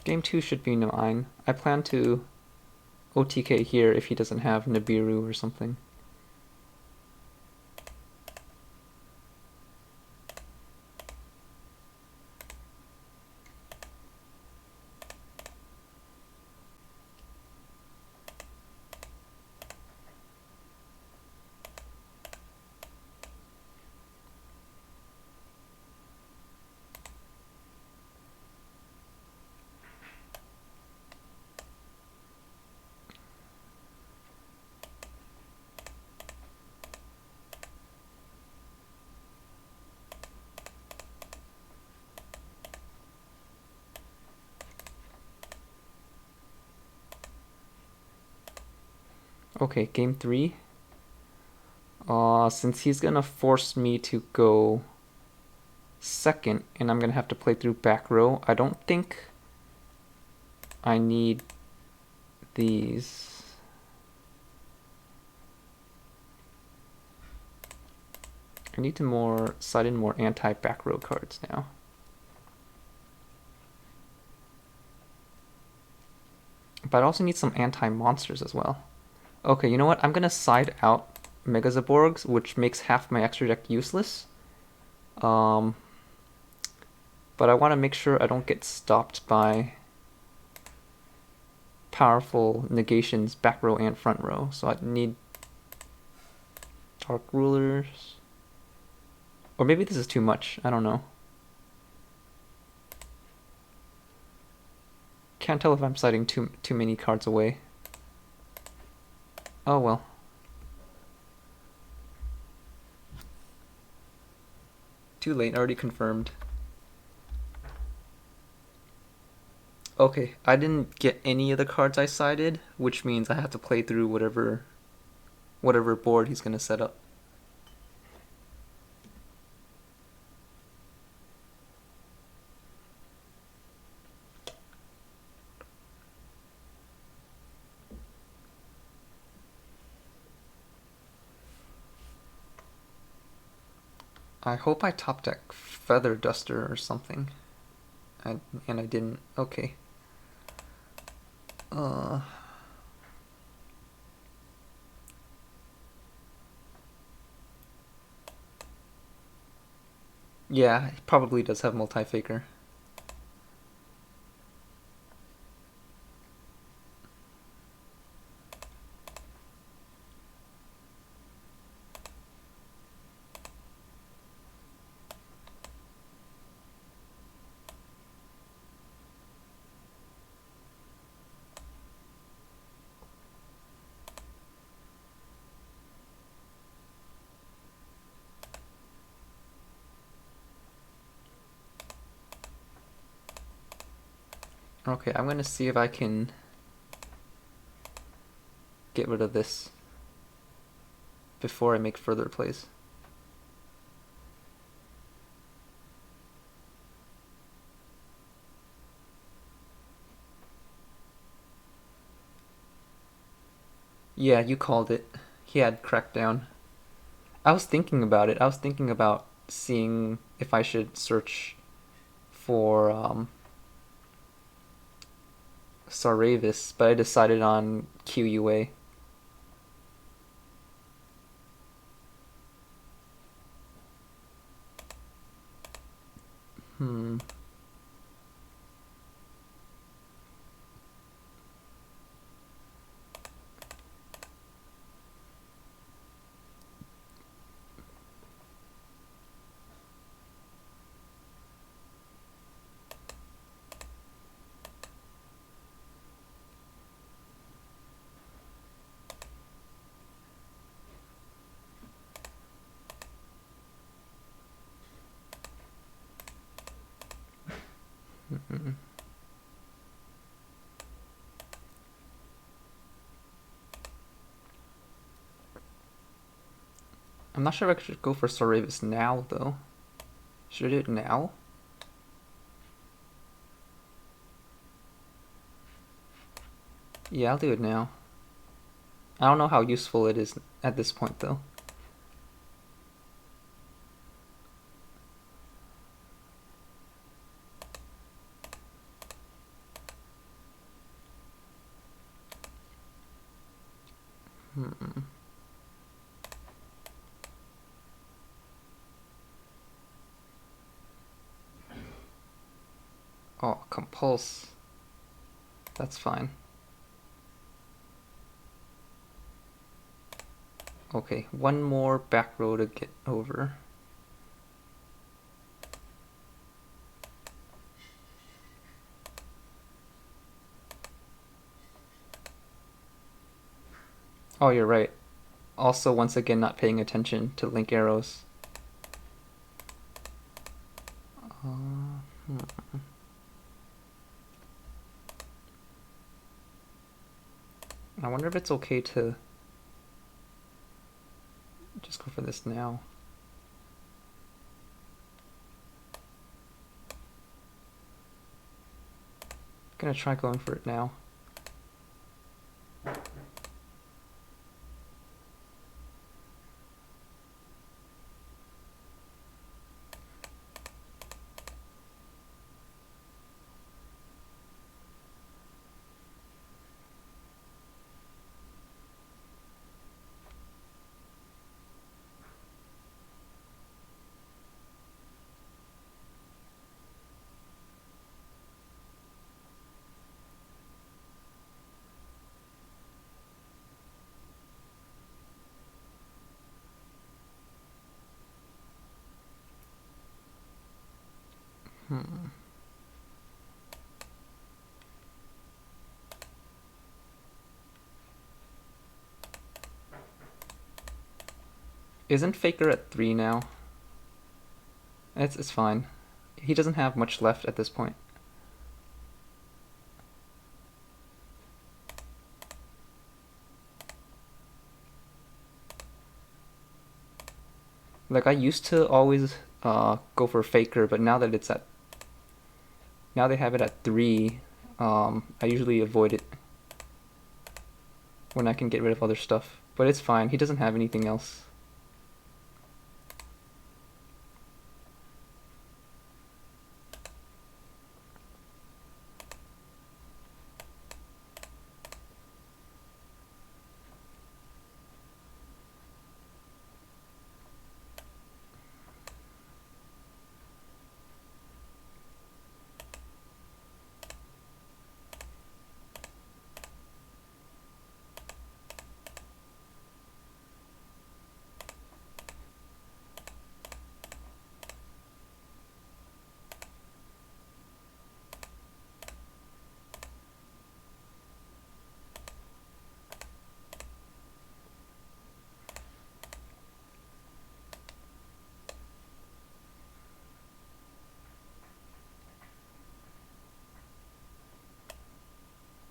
Game 2 should be mine. I plan to OTK here if he doesn't have Nibiru or something. Okay, game 3. Since he's gonna force me to go second, and I'm gonna have to play through back row, I don't think I need these. I need to slide in more anti-back row cards now. But I also need some anti-monsters as well. Okay, you know what? I'm gonna side out Megazaborgs, which makes half my extra deck useless. Um, but I want to make sure I don't get stopped by powerful negations back row and front row. So I need Dark Rulers. Or maybe this is too much. I don't know. Can't tell if I'm citing too many cards away. Oh well. Too late, already confirmed. Okay, I didn't get any of the cards I cited, which means I have to play through whatever board he's gonna set up. I hope I top deck Feather Duster or something. And I didn't. Okay. Yeah, he probably does have Multi-Faker. Okay, I'm gonna see if I can get rid of this before I make further plays. Yeah, you called it. He had Crackdown. I was thinking about it. I was thinking about seeing if I should search for Saravis, but I decided on QUA. Hmm. I'm not sure if I should go for Saravis now, though. Should I do it now? Yeah, I'll do it now. I don't know how useful it is at this point, though. Oh, Compulse. That's fine. Okay, one more back row to get over. Oh, you're right. Also, once again, not paying attention to link arrows. I wonder if it's okay to just go for this now. Gonna try going for it now. Isn't Faker at 3 now? It's fine. He doesn't have much left at this point. Like, I used to always go for Faker, but now that now they have it at 3, I usually avoid it when I can get rid of other stuff. But it's fine. He doesn't have anything else.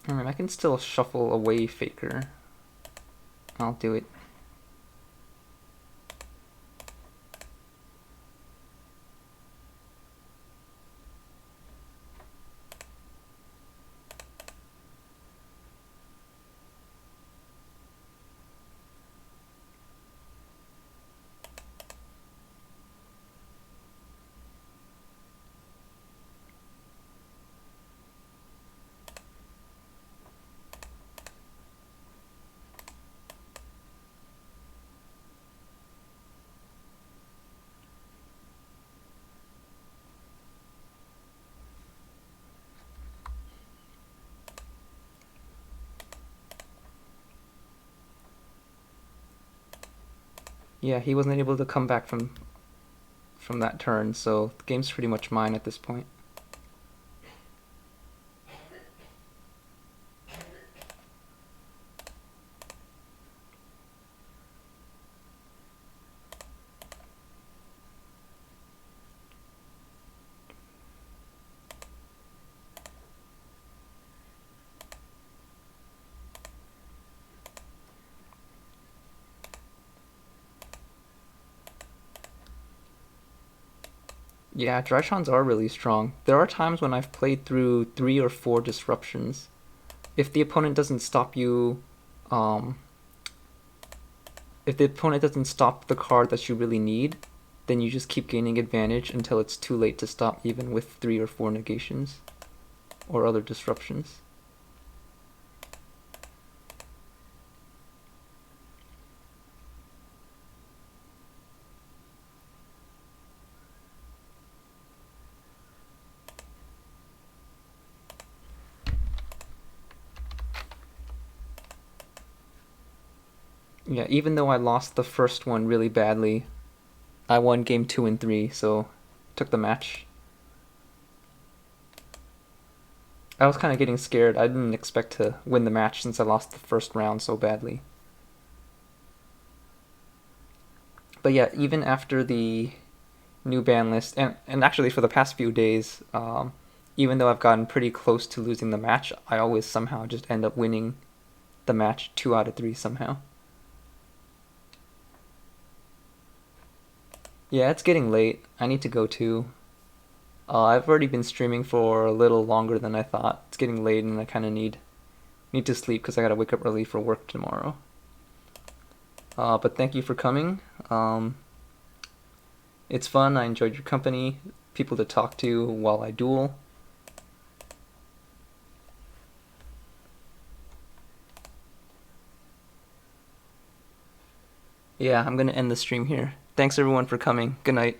Alright, I can still shuffle away Faker. I'll do it. Yeah, he wasn't able to come back from that turn, so the game's pretty much mine at this point. Yeah, Drytrons are really strong. There are times when I've played through 3 or 4 disruptions. If the opponent doesn't stop you, um, if the opponent doesn't stop the card that you really need, then you just keep gaining advantage until it's too late to stop, even with 3 or 4 negations or other disruptions. Yeah, even though I lost the first one really badly, I won game 2 and 3, so took the match. I was kind of getting scared. I didn't expect to win the match since I lost the first round so badly. But yeah, even after the new ban list, and actually for the past few days, even though I've gotten pretty close to losing the match, I always somehow just end up winning the match 2 out of 3 somehow. Yeah, it's getting late. I need to go too. I've already been streaming for a little longer than I thought. It's getting late and I kind of need to sleep because I gotta wake up early for work tomorrow. But thank you for coming. It's fun. I enjoyed your company. People to talk to while I duel. Yeah, I'm gonna end the stream here. Thanks everyone for coming. Good night.